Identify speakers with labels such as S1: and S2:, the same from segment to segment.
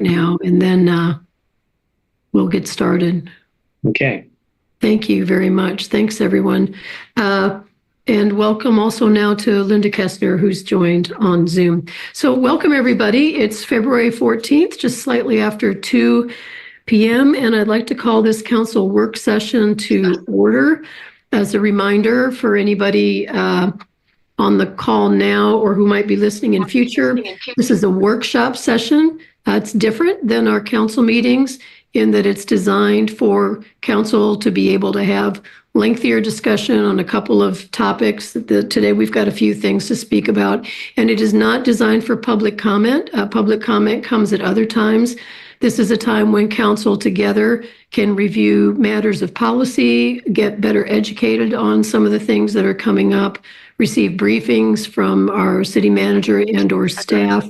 S1: now, and then we'll get started.
S2: Okay.
S1: Thank you very much. Thanks, everyone. And welcome also now to Linda Kestner, who's joined on Zoom. So welcome, everybody. It's February 14th, just slightly after 2 p.m., and I'd like to call this council work session to order. As a reminder for anybody on the call now or who might be listening in future, this is a workshop session. It's different than our council meetings in that it's designed for council to be able to have lengthier discussion on a couple of topics. Today we've got a few things to speak about, and it is not designed for public comment. Public comment comes at other times. This is a time when council together can review matters of policy, get better educated on some of the things that are coming up, receive briefings from our city manager and or staff,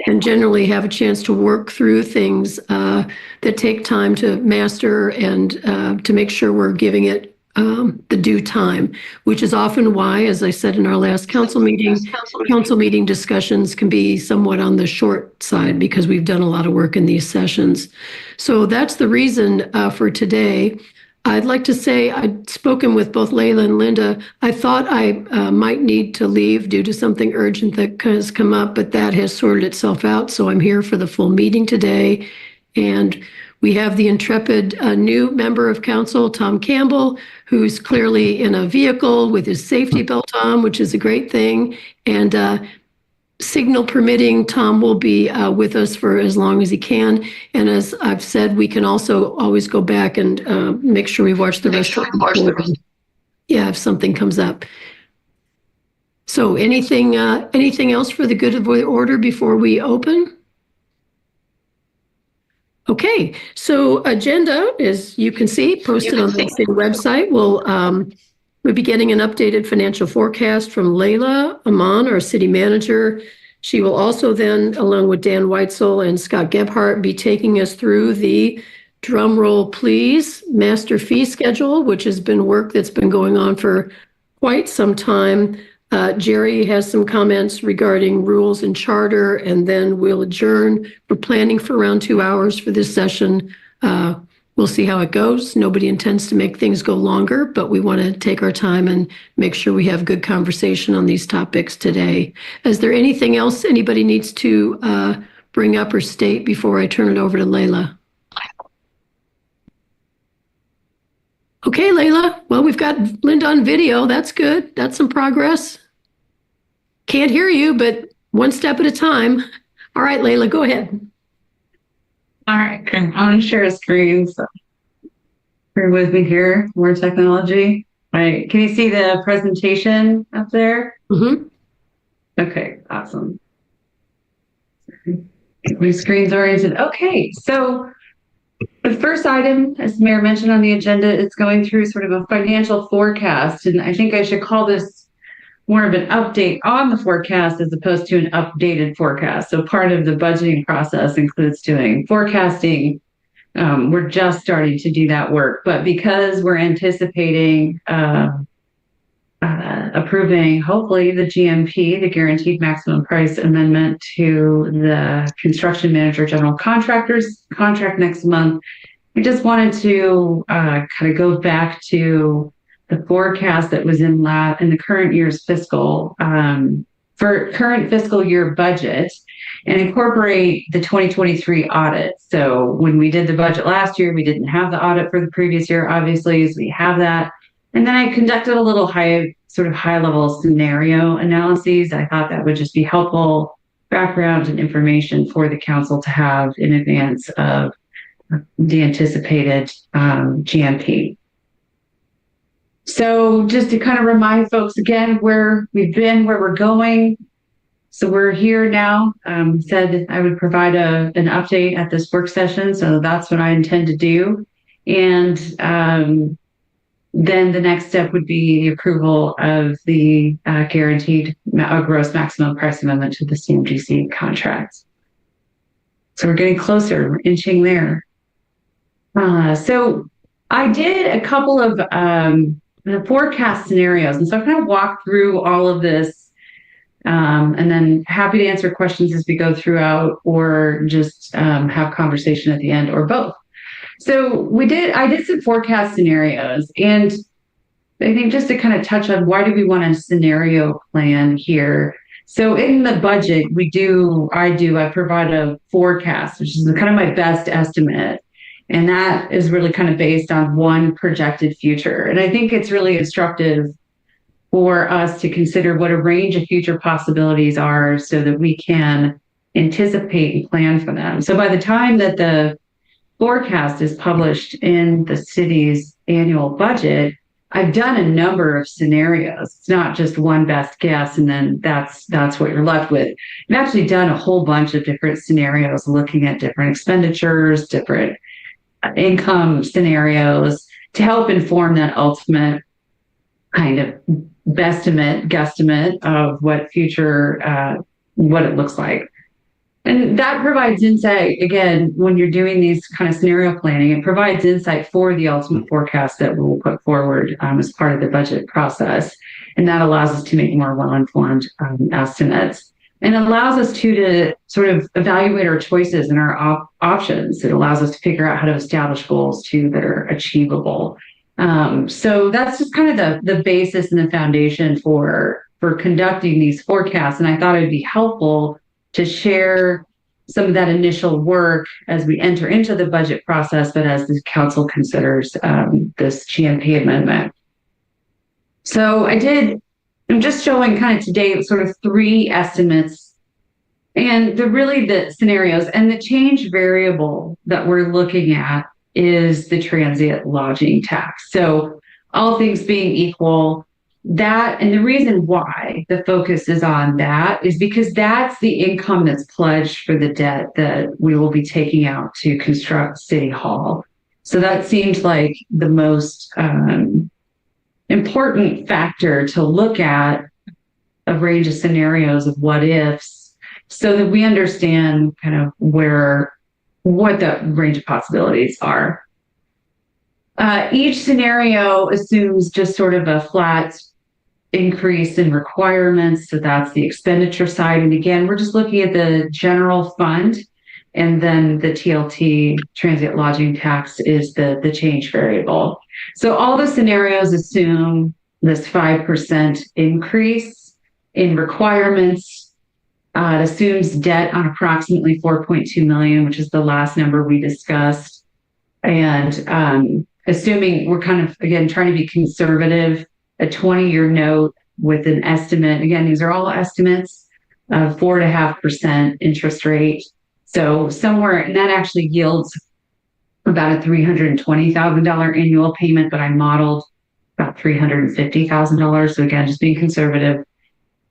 S1: and generally have a chance to work through things that take time to master and to make sure we're giving it the due time, which is often why, as I said in our last council meeting discussions can be somewhat on the short side because we've done a lot of work in these sessions. So that's the reason for today. I'd like to say I'd spoken with both Layla and Linda. I thought I might need to leave due to something urgent that has come up, but that has sorted itself out. So I'm here for the full meeting today. And we have the intrepid new member of council, Tom Campbell, who's clearly in a vehicle with his safety belt on, which is a great thing. And signal permitting, Tom will be with us for as long as he can. And as I've said, we can also always go back and make sure we watch the rest of the recording. Yeah, if something comes up. So anything else for the good of the order before we open? Okay, so agenda, as you can see, posted on the city website. We'll be getting an updated financial forecast from Layla Aman, our city manager. She will also then, along with Dan Weitzel and Scott Gebhardt, be taking us through the drum roll please master fee schedule, which has been work that's been going on for quite some time. Jerry has some comments regarding rules and charter, and then we'll adjourn. We're planning for around 2 hours for this session. We'll see how it goes. Nobody intends to make things go longer, but we want to take our time and make sure we have good conversation on these topics today. Is there anything else anybody needs to bring up or state before I turn it over to Layla? Okay, Layla. Well, we've got Linda on video. That's good. That's some progress. Can't hear you, but one step at a time. All right, Layla, go ahead.
S3: All right, I'm going to share a screen. So bear with me here. More technology. All right, can you see the presentation up there?
S1: Mm-hmm.
S3: Okay, awesome. Get my screen's oriented. Okay, so the first item, as Mayor mentioned on the agenda, is going through sort of a financial forecast. And I think I should call this more of an update on the forecast as opposed to an updated forecast. So part of the budgeting process includes doing forecasting. We're just starting to do that work. But because we're anticipating approving, hopefully, the GMP, the Guaranteed Maximum Price Amendment to the Construction Manager General Contractors contract next month, I just wanted to kind of go back to the forecast that was in the current year's fiscal, for current fiscal year budget, and incorporate the 2023 audit. So when we did the budget last year, we didn't have the audit for the previous year, obviously, so we have that. And then I conducted a little high level scenario analyses. I thought that would just be helpful background and information for the council to have in advance of the anticipated GMP. So just to kind of remind folks again where we've been, where we're going. So we're here now. Said I would provide an update at this work session. So that's what I intend to do. And then the next step would be the approval of the guaranteed gross maximum price amendment to the CMGC contract. So we're getting closer, we're inching there. So I did a couple of the forecast scenarios. And so I kind of walked through all of this And then happy to answer questions as we go throughout, or just have conversation at the end, or both. So I did some forecast scenarios, and I think just to kind of touch on why do we want a scenario plan here. So in the budget, I provide a forecast, which is kind of my best estimate. And that is really kind of based on one projected future. And I think it's really instructive for us to consider what a range of future possibilities are so that we can anticipate and plan for them. So by the time that the forecast is published in the city's annual budget, I've done a number of scenarios. It's not just one best guess, and then that's what you're left with. I've actually done a whole bunch of different scenarios, looking at different expenditures, different income scenarios, to help inform that ultimate kind of guesstimate of what future, what it looks like. And that provides insight. Again, when you're doing these kind of scenario planning, it provides insight for the ultimate forecast that we'll put forward as part of the budget process. And that allows us to make more well-informed estimates, and allows us to sort of evaluate our choices and our options. It allows us to figure out how to establish goals too that are achievable. So that's just kind of the basis and the foundation for conducting these forecasts. And I thought it'd be helpful to share some of that initial work as we enter into the budget process, but as the council considers this GMP amendment. So I'm just showing kind of today sort of three estimates, and the scenarios, and the change variable that we're looking at is the transient lodging tax. So all things being equal, that, and the reason why the focus is on that is because that's the income that's pledged for the debt that we will be taking out to construct City Hall. So that seems like the most important factor to look at a range of scenarios of what ifs, so that we understand kind of what the range of possibilities are. Each scenario assumes just sort of a flat increase in requirements. So that's the expenditure side. And again, we're just looking at the general fund, and then the TLT, transient lodging tax, is the change variable. So all the scenarios assume this 5% increase in requirements. It assumes debt on approximately 4.2 million, which is the last number we discussed. And assuming we're kind of, again, trying to be conservative, a 20-year note with an estimate. Again, these are all estimates of 4.5% interest rate. So somewhere, and that actually yields about a $320,000 annual payment, but I modeled about $350,000. So again, just being conservative.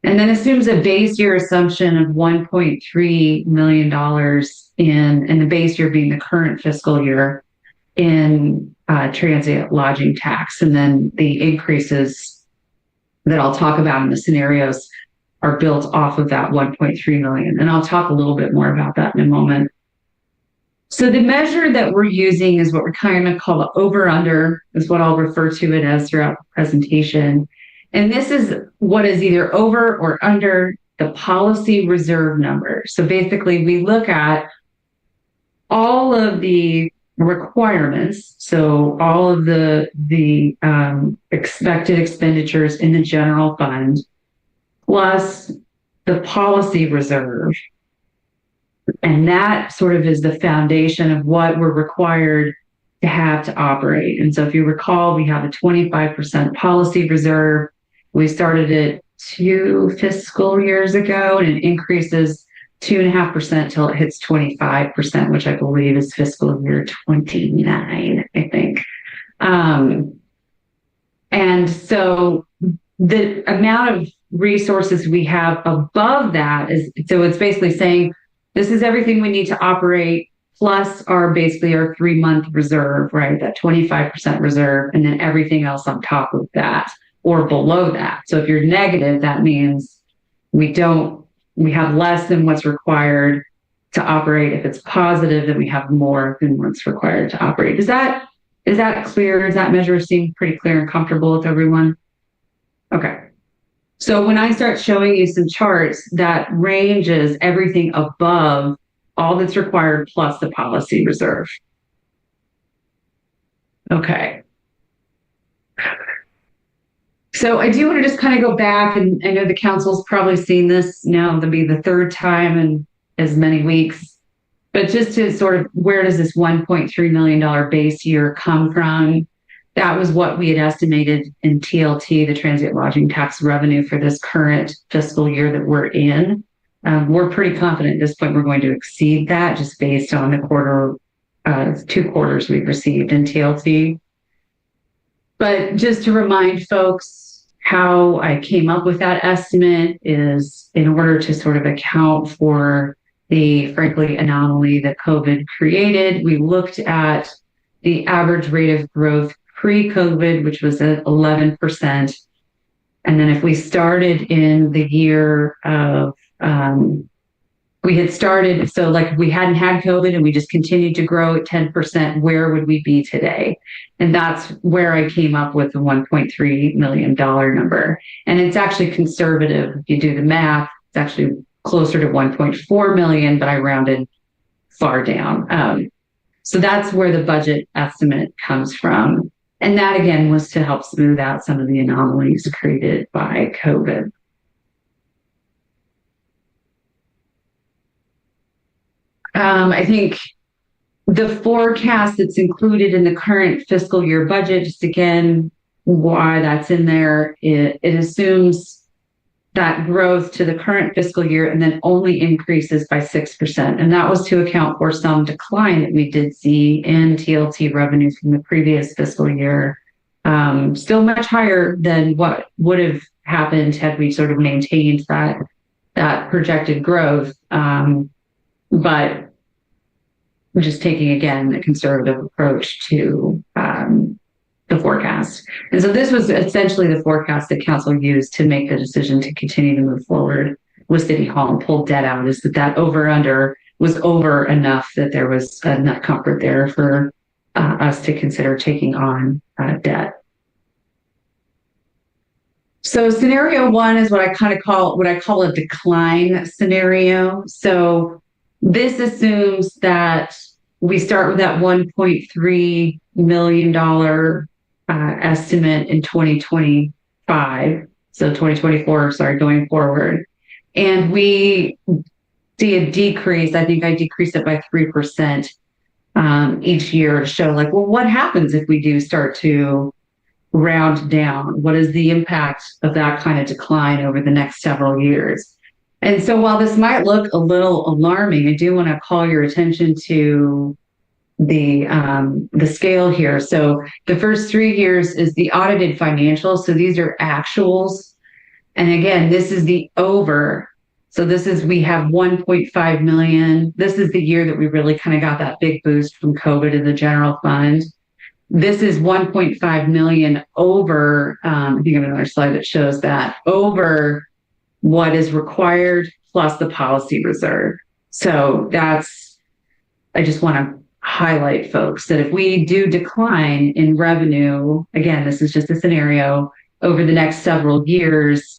S3: And then assumes a base year assumption of $1.3 million in the base year being the current fiscal year, in transient lodging tax. And then the increases that I'll talk about in the scenarios are built off of that 1.3 million. And I'll talk a little bit more about that in a moment. So the measure that we're using is what we're kind of call the over-under, is what I'll refer to it as throughout the presentation. And this is what is either over or under the policy reserve number. So basically we look at all of the requirements, so all of the expected expenditures in the general fund, plus the policy reserve. And that sort of is the foundation of what we're required to have to operate. And so if you recall, we have a 25% policy reserve. We started it 2 fiscal years ago, and it increases 2.5% till it hits 25%, which I believe is fiscal year 29, I think. And so the amount of resources we have above that so it's basically saying this is everything we need to operate, plus our 3-month reserve, right? That 25% reserve, and then everything else on top of that or below that. So if you're negative, that means we have less than what's required to operate. If it's positive, then we have more than what's required to operate. Is that clear? Does that measure seem pretty clear and comfortable with everyone? Okay. So when I start showing you some charts, that ranges everything above all that's required plus the policy reserve. Okay. So I do want to just kind of go back, and I know the council's probably seen this now. It'll be the third time in as many weeks, but just to sort of, where does this $1.3 million base year come from? That was what we had estimated in TLT, the transient lodging tax revenue for this current fiscal year that we're in. We're pretty confident at this point we're going to exceed that just based on the 2 quarters we've received in TLT. But just to remind folks, how I came up with that estimate is in order to sort of account for the, frankly, anomaly that COVID created. We looked at the average rate of growth pre-COVID, which was at 11%. And then if we started in the year of, we had started, so like we hadn't had COVID and we just continued to grow at 10%, where would we be today? And that's where I came up with the $1.3 million number. And it's actually conservative. If you do the math, it's actually closer to 1.4 million, but I rounded far down. So that's where the budget estimate comes from. And that, again, was to help smooth out some of the anomalies created by COVID. I think the forecast that's included in the current fiscal year budget, just again, why that's in there, it assumes that growth to the current fiscal year and then only increases by 6%. And that was to account for some decline that we did see in TLT revenues from the previous fiscal year. Still much higher than what would have happened had we sort of maintained that projected growth. But we're just taking, again, a conservative approach to the forecast. And so this was essentially the forecast that council used to make the decision to continue to move forward with City Hall and pull debt out, is that over under was over enough that there was enough comfort there for us to consider taking on debt. So scenario 1 is what I call a decline scenario. So this assumes that we start with that $1.3 million estimate in 2025. So 2024, going forward. And we see a decrease. I think I decreased it by 3% each year to show, like, well, what happens if we do start to round down? What is the impact of that kind of decline over the next several years? And so while this might look a little alarming, I do want to call your attention to the scale here. So the first 3 years is the audited financials. So these are actuals. And again, this is the over. So we have 1.5 million. This is the year that we really kind of got that big boost from COVID in the general fund. This is 1.5 million over, I think I have another slide that shows that, over what is required plus the policy reserve. So I just want to highlight, folks, that if we do decline in revenue, again, this is just a scenario, over the next several years,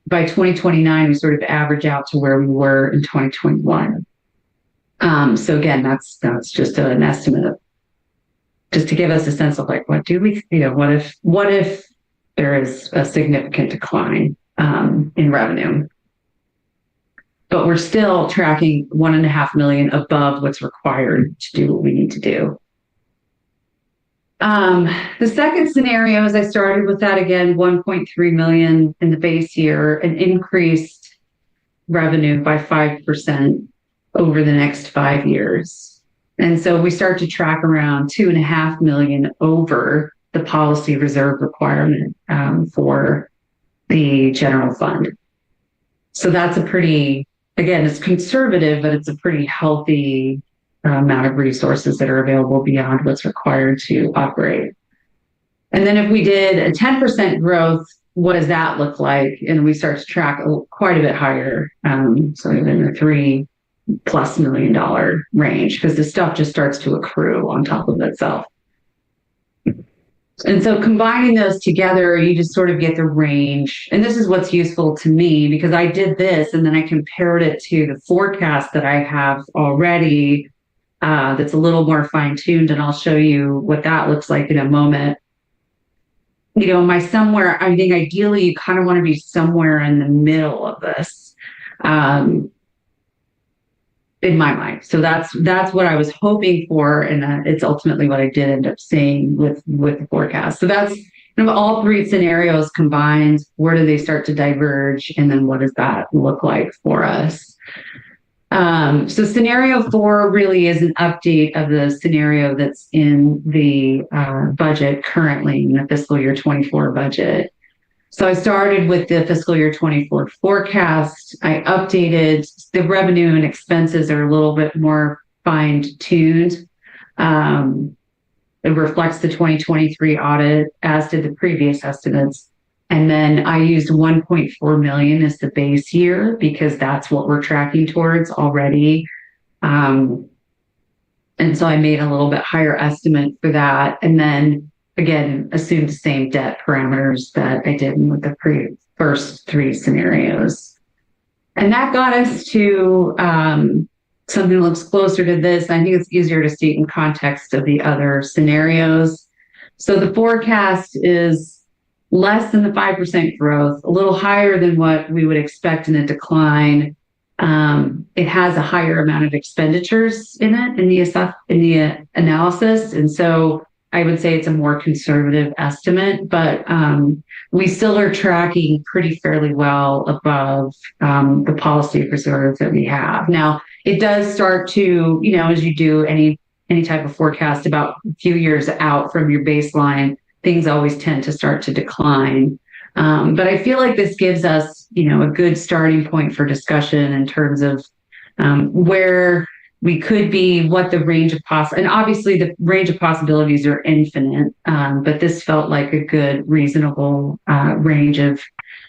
S3: by 2029, we sort of average out to where we were in 2021. So again, that's just an estimate, just to give us a sense of, like, what if there is a significant decline in revenue, but we're still tracking 1.5 million above what's required to do what we need to do. The second scenario is I started with that again, 1.3 million in the base year, an increased revenue by 5% over the next 5 years. And so we start to track around 2.5 million over the policy reserve requirement for the general fund. So that's a pretty, again, it's conservative, but it's a pretty healthy amount of resources that are available beyond what's required to operate. And then if we did a 10% growth, what does that look like? And we start to track quite a bit higher, so in the $3+ million range, because the stuff just starts to accrue on top of itself. And so combining those together, you just sort of get the range. And this is what's useful to me because I did this and then I compared it to the forecast that I have already that's a little more fine tuned. And I'll show you what that looks like in a moment. You know, I think ideally you kind of want to be somewhere in the middle of this. In my mind. So that's what I was hoping for. And it's ultimately what I did end up seeing with the forecast. So that's all three scenarios combined. Where do they start to diverge? And then what does that look like for us? So scenario 4 really is an update of the scenario that's in the budget currently in the fiscal year 24 budget. So I started with the fiscal year 24 forecast. I updated the revenue and expenses are a little bit more fine-tuned. It reflects the 2023 audit, as did the previous estimates. And then I used 1.4 million as the base year because that's what we're tracking towards already. And so I made a little bit higher estimate for that. And then again, assume the same debt parameters that I did with the first 3 scenarios. And that got us to something that looks closer to this. I think it's easier to state in context of the other scenarios. So the forecast is less than the 5% growth, a little higher than what we would expect in a decline. It has a higher amount of expenditures in it in the analysis. And so I would say it's a more conservative estimate, but we still are tracking pretty fairly well above the policy reserve that we have. Now, it does start to, as you do any type of forecast about a few years out from your baseline, things always tend to start to decline. But I feel like this gives us, a good starting point for discussion in terms of where we could be, what the range of and obviously the range of possibilities are infinite, but this felt like a good, reasonable range of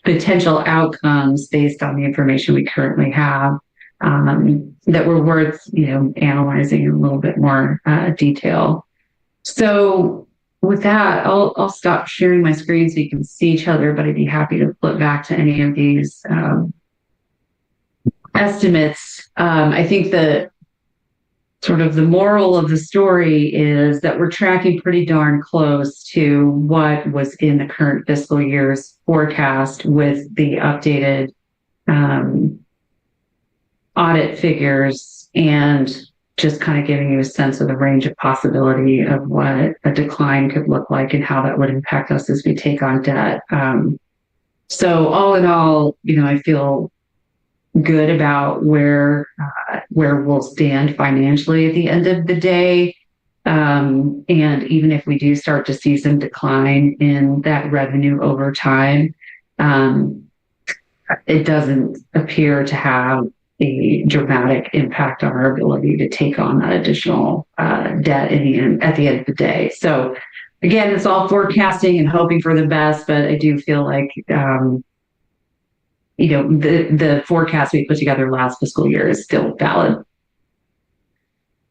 S3: potential outcomes based on the information we currently have that were worth, analyzing in a little bit more detail. So with that, I'll stop sharing my screen so you can see each other, but I'd be happy to flip back to any of these estimates. I think the sort of the moral of the story is that we're tracking pretty darn close to what was in the current fiscal year's forecast with the updated audit figures and just kind of giving you a sense of the range of possibility of what a decline could look like and how that would impact us as we take on debt. So all in all, I feel good about where we'll stand financially at the end of the day. And even if we do start to see some decline in that revenue over time, it doesn't appear to have a dramatic impact on our ability to take on that additional debt at the end of the day. So again, it's all forecasting and hoping for the best, but I do feel like the forecast we put together last fiscal year is still valid.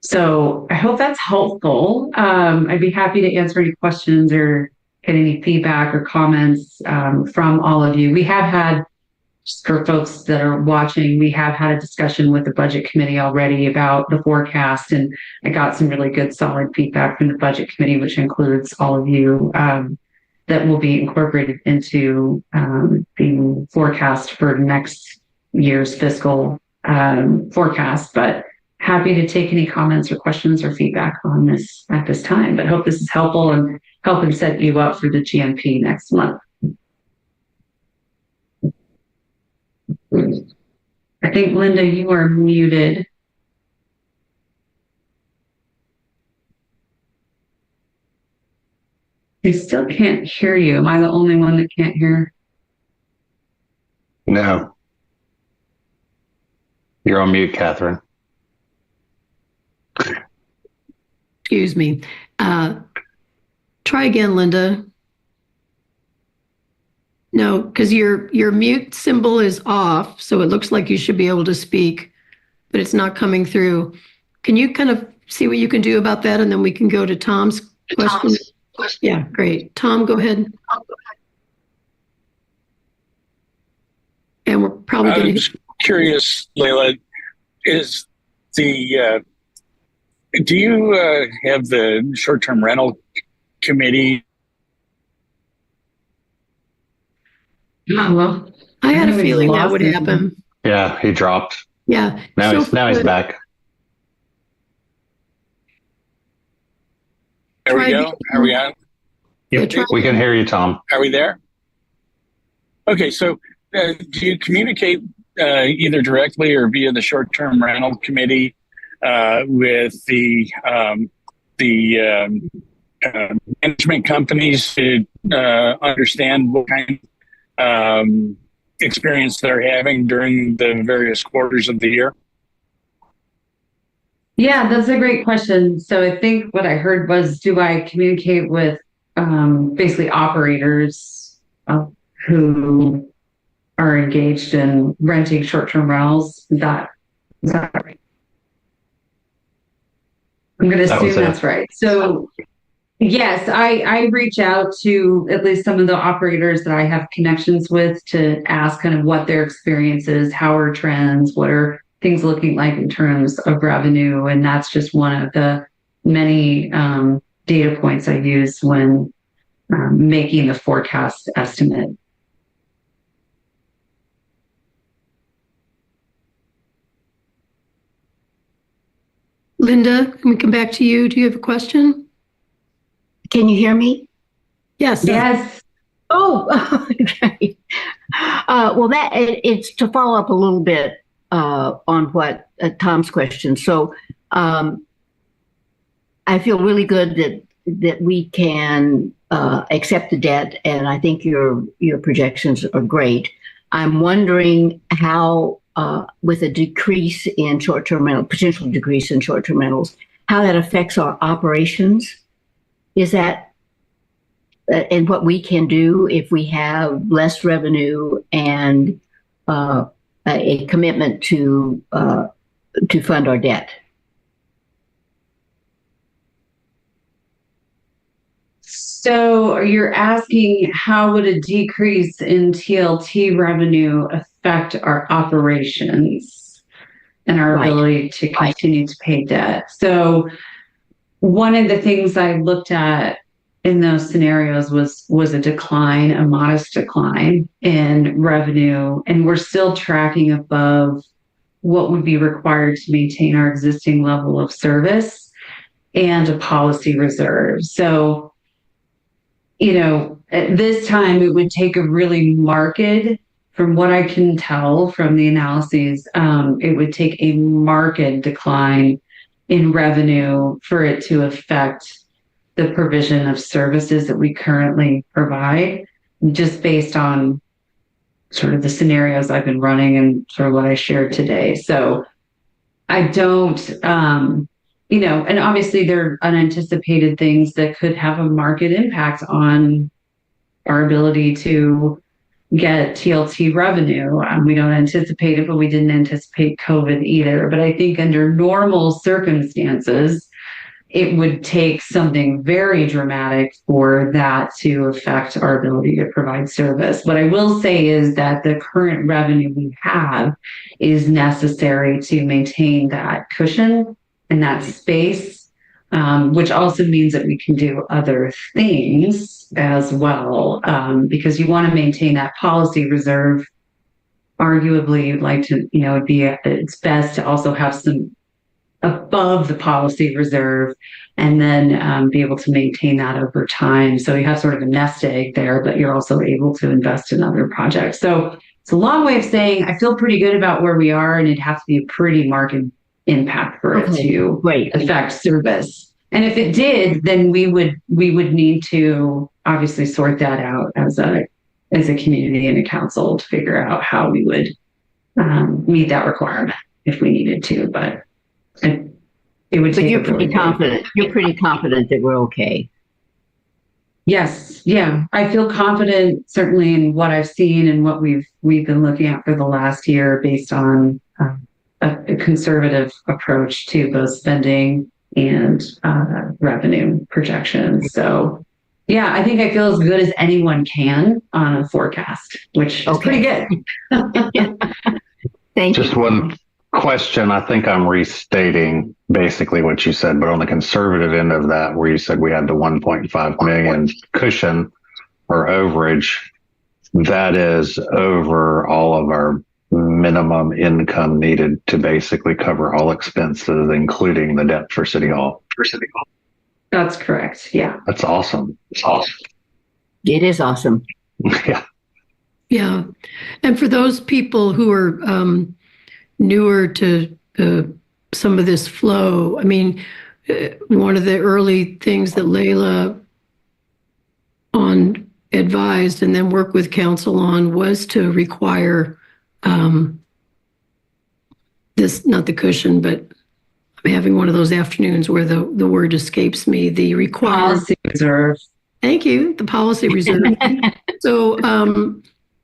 S3: So I hope that's helpful. I'd be happy to answer any questions or get any feedback or comments from all of you. We have had, just for folks that are watching, we have had a discussion with the budget committee already about the forecast, and I got some really good solid feedback from the budget committee, which includes all of you, that will be incorporated into the forecast for next year's fiscal forecast. But happy to take any comments or questions or feedback on this at this time, but hope this is helpful and helping set you up for the GMP next month. I think, Linda, you are muted. I still can't hear you. Am I the only one that can't hear?
S2: No. You're on mute, Catherine.
S1: Excuse me. Try again, Linda. No, because your mute symbol is off, so it looks like you should be able to speak, but it's not coming through. Can you kind of see what you can do about that, and then we can go to Tom's question? Yeah, great. Tom, go ahead. And we're probably
S2: I
S1: going to.
S2: was curious, Leila, is the do you have the short-term rental committee?
S3: Oh, well,
S1: I had a
S3: think we
S1: feeling that
S3: lost
S1: would
S3: him.
S1: happen.
S4: Yeah, he dropped.
S1: Yeah.
S4: Now
S1: So
S4: he's back.
S2: There we
S1: Try
S2: go. Are we on?
S1: Yeah, try
S4: We can hear you, Tom.
S2: Are we there? Okay, so do you communicate either directly or via the short-term rental committee with the management companies to understand what kind of experience they're having during the various quarters of the year?
S3: Yeah, that's a great question. So I think what I heard was, do I communicate with basically operators who are engaged in renting short-term rentals? Is that right? I'm going to assume that's right. So yes, I reach out to at least some of the operators that I have connections with to ask kind of what their experience is, how are trends, what are things looking like in terms of revenue. And that's just one of the many data points I use when making the forecast estimate.
S1: Linda, can we come back to you? Do you have a question?
S5: Can you hear me?
S1: Yes.
S3: Yes.
S5: Oh, okay. Well, it's to follow up a little bit on what Tom's question. So I feel really good that we can accept the debt, and I think your projections are great. I'm wondering how, with a decrease in short-term rental, potential decrease in short-term rentals, how that affects our operations. Is that and what we can do if we have less revenue and a commitment to fund our debt?
S3: So you're asking, how would a decrease in TLT revenue affect our operations and our ability to continue to pay debt? So one of the things I looked at in those scenarios was a decline, a modest decline in revenue, and we're still tracking above what would be required to maintain our existing level of service and a policy reserve. So, at this time, it would take a really marked, from what I can tell from the analyses, it would take a marked decline in revenue for it to affect the provision of services that we currently provide, just based on sort of the scenarios I've been running and sort of what I shared today. So I don't, and obviously there are unanticipated things that could have a market impact on our ability to get TLT revenue. We don't anticipate it, but we didn't anticipate COVID either. But I think under normal circumstances, it would take something very dramatic for that to affect our ability to provide service. What I will say is that the current revenue we have is necessary to maintain that cushion and that space, which also means that we can do other things as well, because you want to maintain that policy reserve. Arguably, you'd like to, it's best to also have some above the policy reserve and then be able to maintain that over time. So you have sort of a nest egg there, but you're also able to invest in other projects. So it's a long way of saying I feel pretty good about where we are, and it'd have to be a pretty marked impact for it to affect service. And if it did, then we would need to obviously sort that out as a community and a council to figure out how we would meet that requirement if we needed to. But it would take.
S5: You're pretty confident. You're pretty confident that we're okay.
S3: Yes, yeah, I feel confident certainly in what I've seen and what we've been looking at for the last year, based on a conservative approach to both spending and revenue projections. So Yeah, I think I feel as good as anyone can on a forecast, which is pretty good.
S5: Thank
S4: Just
S5: you.
S4: one question. I think I'm restating basically what you said, but on the conservative end of that, where you said we had the 1.5 million cushion or overage, that is over all of our minimum income needed to basically cover all expenses, including the debt for City Hall.
S3: That's correct. Yeah.
S4: That's awesome. It's awesome.
S5: It is awesome.
S4: Yeah.
S1: Yeah. And for those people who are newer to some of this flow, I mean, one of the early things that Layla advised and then worked with council on was to require this, not the cushion, but I'm having one of those afternoons where the word escapes me, the required
S3: Policy reserve.
S1: Thank you. The policy reserve.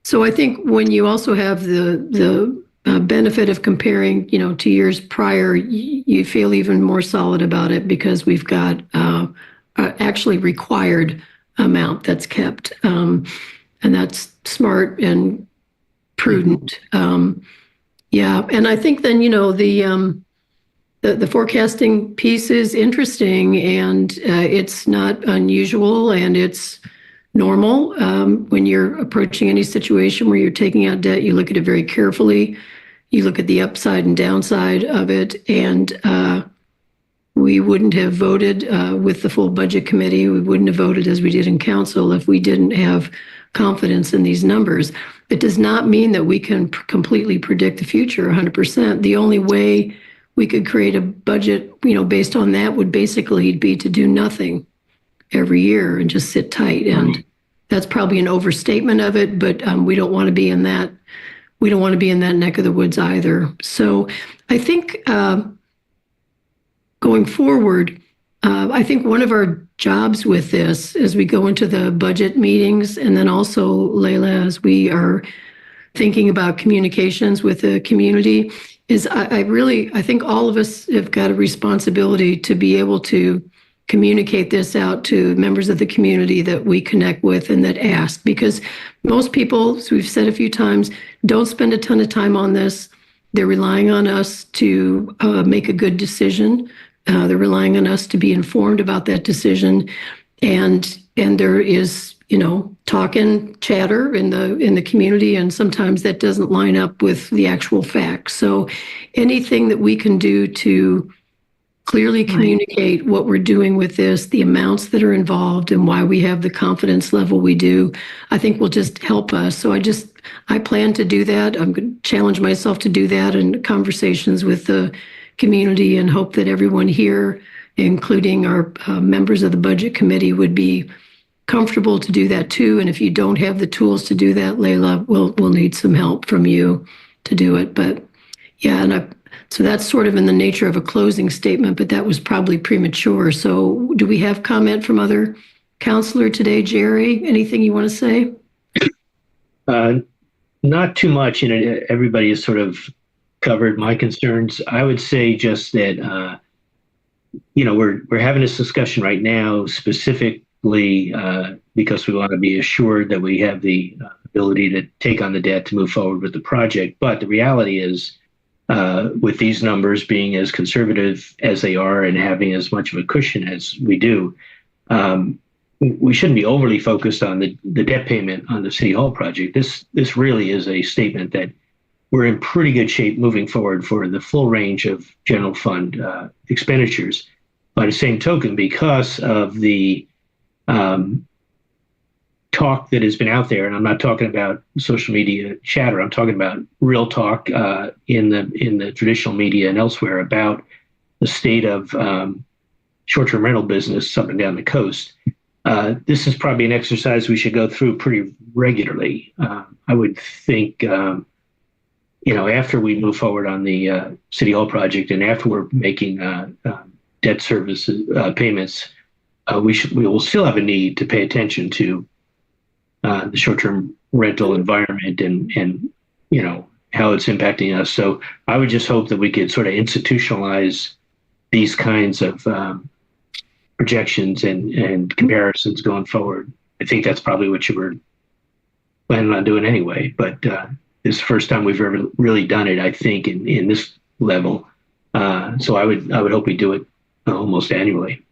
S1: So I think when you also have the benefit of comparing, to years prior, you feel even more solid about it because we've got actually required amount that's kept, and that's smart and prudent. Yeah, and I think then the forecasting piece is interesting, and it's not unusual, and it's normal. When you're approaching any situation where you're taking out debt, you look at it very carefully. You look at the upside and downside of it, and we wouldn't have voted with the full budget committee. We wouldn't have voted as we did in council if we didn't have confidence in these numbers. It does not mean that we can completely predict the future 100%. The only way we could create a budget, based on that would basically be to do nothing every year and just sit tight. And that's probably an overstatement of it, but we don't want to be in that. We don't want to be in that neck of the woods either. So I think going forward, I think one of our jobs with this as we go into the budget meetings, and then also, Layla, as we are thinking about communications with the community, is I think all of us have got a responsibility to be able to communicate this out to members of the community that we connect with and that ask, because most people, as we've said a few times, don't spend a ton of time on this. They're relying on us to make a good decision. They're relying on us to be informed about that decision, and there is talk and chatter in the community, and sometimes that doesn't line up with the actual facts. So anything that we can do to clearly communicate what we're doing with this, the amounts that are involved, and why we have the confidence level we do, I think will just help us. So I plan to do that. I'm going to challenge myself to do that in conversations with the community, and hope that everyone here, including our members of the budget committee, would be comfortable to do that too. And if you don't have the tools to do that, Layla, we'll need some help from you to do it. But yeah, so that's sort of in the nature of a closing statement, but that was probably premature. So do we have comment from other counselor today? Jerry, anything you want to say?
S6: Not too much. Everybody has sort of covered my concerns. I would say just that, we're having this discussion right now specifically because we want to be assured that we have the ability to take on the debt to move forward with the project. But the reality is, with these numbers being as conservative as they are and having as much of a cushion as we do, we shouldn't be overly focused on the debt payment on the City Hall project. This really is a statement that we're in pretty good shape moving forward for the full range of general fund expenditures. By the same token, because of the talk that has been out there, and I'm not talking about social media chatter, I'm talking about real talk in the traditional media and elsewhere about the state of short-term rental business up and down the coast. This is probably an exercise we should go through pretty regularly. I would think, after we move forward on the City Hall project, and after we're making debt service payments, we will still have a need to pay attention to the short-term rental environment and how it's impacting us. So I would just hope that we could sort of institutionalize these kinds of projections and comparisons going forward. I think that's probably what you were planning on doing anyway, but this is the first time we've ever really done it, I think, in this level. So I would hope we do it almost annually.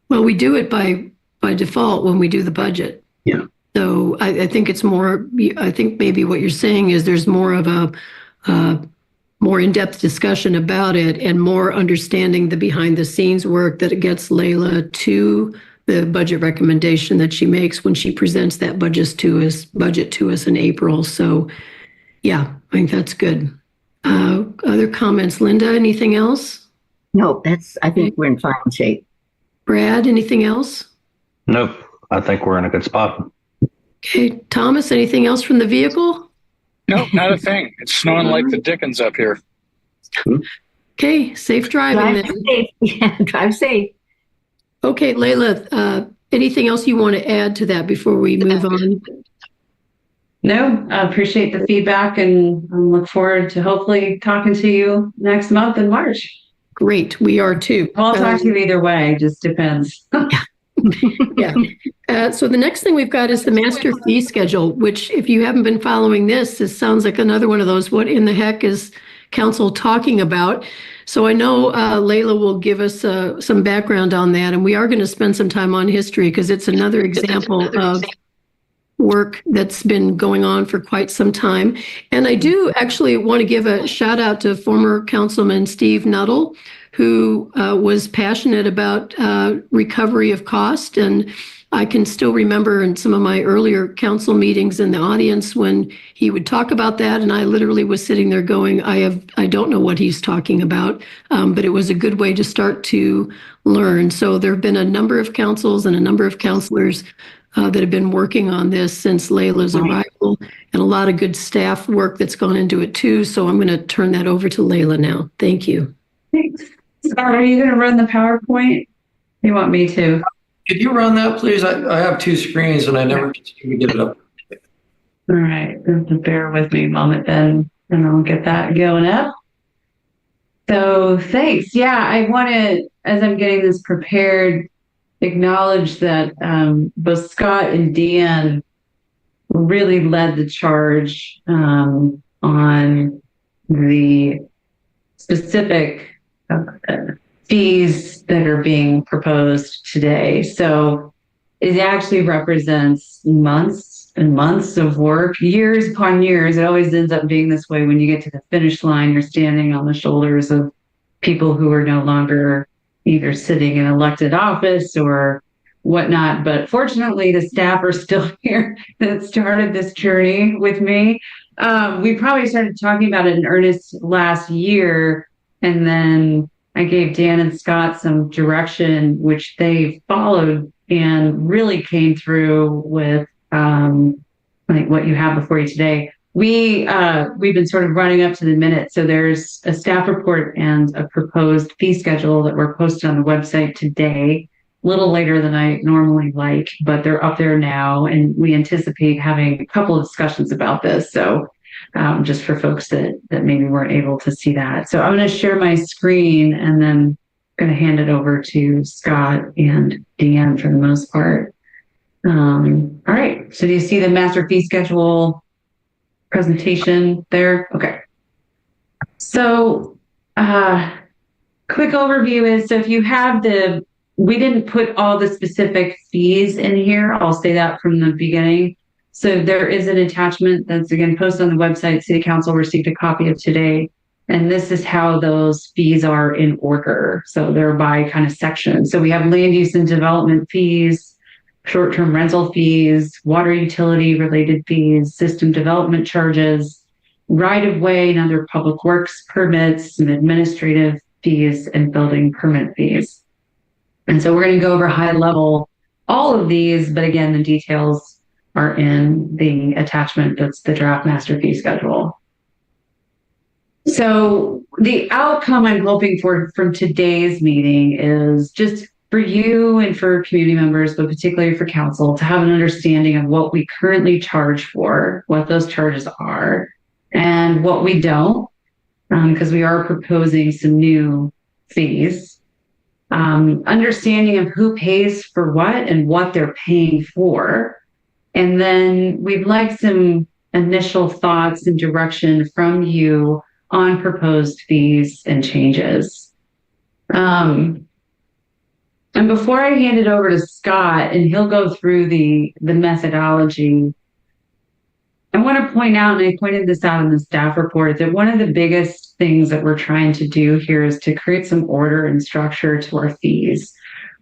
S1: Well, we do it by default when we do the budget.
S6: Yeah.
S1: So I think it's more, I think maybe what you're saying is there's more of a more in-depth discussion about it and more understanding the behind the scenes work that it gets Layla to the budget recommendation that she makes when she presents that budget to us in April. So yeah, I think that's good. Other comments? Linda, anything else?
S5: No, I think we're in fine shape.
S1: Brad, anything else?
S4: Nope. I think we're in a good spot.
S1: Okay. Thomas, anything else from the vehicle?
S2: Nope, not a thing. It's snowing like the dickens up here.
S1: Okay. Safe driving.
S5: Drive safe. Yeah, drive safe.
S1: Okay, Layla, anything else you want to add to that before we move on?
S3: No, I appreciate the feedback and look forward to hopefully talking to you next month in March.
S1: Great. We are too.
S3: Well, I'll talk to you either way. Just depends.
S1: Yeah. So the next thing we've got is the master fee schedule, which if you haven't been following this sounds like another one of those, what in the heck is council talking about? So I know Layla will give us some background on that, and we are going to spend some time on history because it's another example of work that's been going on for quite some time. And I do actually want to give a shout out to former Councilman Steve Nuttall, who was passionate about recovery of cost. And I can still remember in some of my earlier council meetings in the audience when he would talk about that, and I literally was sitting there going, I don't know what he's talking about, but it was a good way to start to learn. So there have been a number of councils and a number of counselors that have been working on this since Layla's arrival, and a lot of good staff work that's gone into it too. So I'm going to turn that over to Layla now. Thank you.
S3: Thanks. Scott, are you going to run the PowerPoint? You want me to?
S7: Could you run that, please? I have two screens and I never continue to get it up.
S3: All right. Bear with me a moment then, and I'll get that going up. So thanks. Yeah, I want to, as I'm getting this prepared, acknowledge that both Scott and Dan really led the charge on the specific fees that are being proposed today. So it actually represents months and months of work, years upon years. It always ends up being this way when you get to the finish line. You're standing on the shoulders of people who are no longer either sitting in elected office or whatnot. But fortunately, the staff are still here that started this journey with me. We probably started talking about it in earnest last year, and then I gave Dan and Scott some direction, which they followed and really came through with like what you have before you today. We've been sort of running up to the minute. So there's a staff report and a proposed fee schedule that were posted on the website today, a little later than I normally like, but they're up there now. And we anticipate having a couple of discussions about this. So just for folks that maybe weren't able to see that. So I'm going to share my screen and then going to hand it over to Scott and Dan for the most part. All right. So do you see the master fee schedule presentation there? Okay. So quick overview is, so if you have we didn't put all the specific fees in here. I'll say that from the beginning. So there is an attachment that's again posted on the website. City Council received a copy of today. And this is how those fees are in order. So they're by kind of section. So we have land use and development fees, short-term rental fees, water utility related fees, system development charges, right-of-way and other public works permits, some administrative fees, and building permit fees. And so we're going to go over high level all of these, but again, the details are in the attachment that's the draft master fee schedule. So the outcome I'm hoping for from today's meeting is just for you and for community members, but particularly for council, to have an understanding of what we currently charge for, what those charges are, and what we don't, because we are proposing some new fees. understanding of who pays for what and what they're paying for. And then we'd like some initial thoughts and direction from you on proposed fees and changes. And before I hand it over to Scott, and he'll go through the methodology, I want to point out, and I pointed this out in the staff report, that one of the biggest things that we're trying to do here is to create some order and structure to our fees.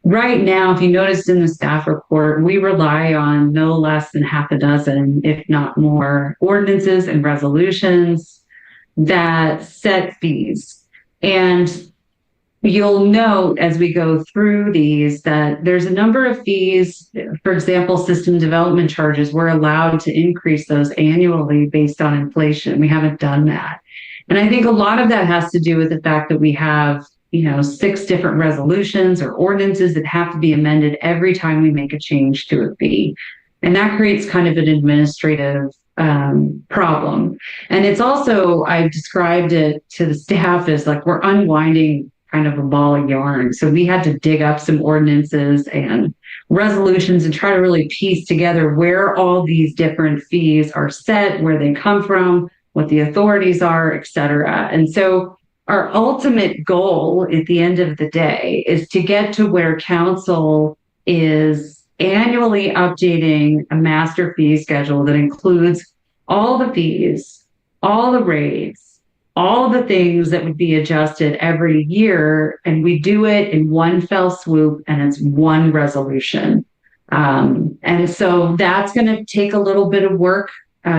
S3: Right now, if you noticed in the staff report, we rely on no less than half a dozen, if not more, ordinances and resolutions that set fees. And you'll note as we go through these that there's a number of fees. For example, system development charges, we're allowed to increase those annually based on inflation. We haven't done that. And I think a lot of that has to do with the fact that we have 6 different resolutions or ordinances that have to be amended every time we make a change to a fee. And that creates kind of an administrative problem. And it's also, I described it to the staff as like we're unwinding kind of a ball of yarn. So we had to dig up some ordinances and resolutions and try to really piece together where all these different fees are set, where they come from, what the authorities are, et cetera. And so our ultimate goal at the end of the day is to get to where council is annually updating a master fee schedule that includes all the fees, all the rates, all the things that would be adjusted every year. And we do it in one fell swoop, and it's one resolution. And so that's going to take a little bit of work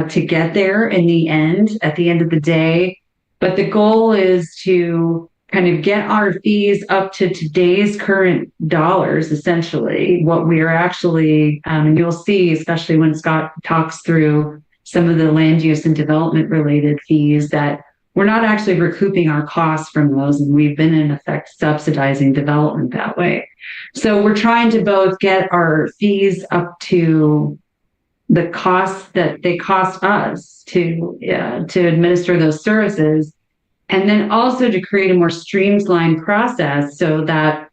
S3: to get there in the end, at the end of the day. But the goal is to kind of get our fees up to today's current dollars, essentially, what we are actually, and you'll see, especially when Scott talks through some of the land use and development related fees, that we're not actually recouping our costs from those, and we've been in effect subsidizing development that way. So we're trying to both get our fees up to the costs that they cost us to administer those services, and then also to create a more streamlined process so that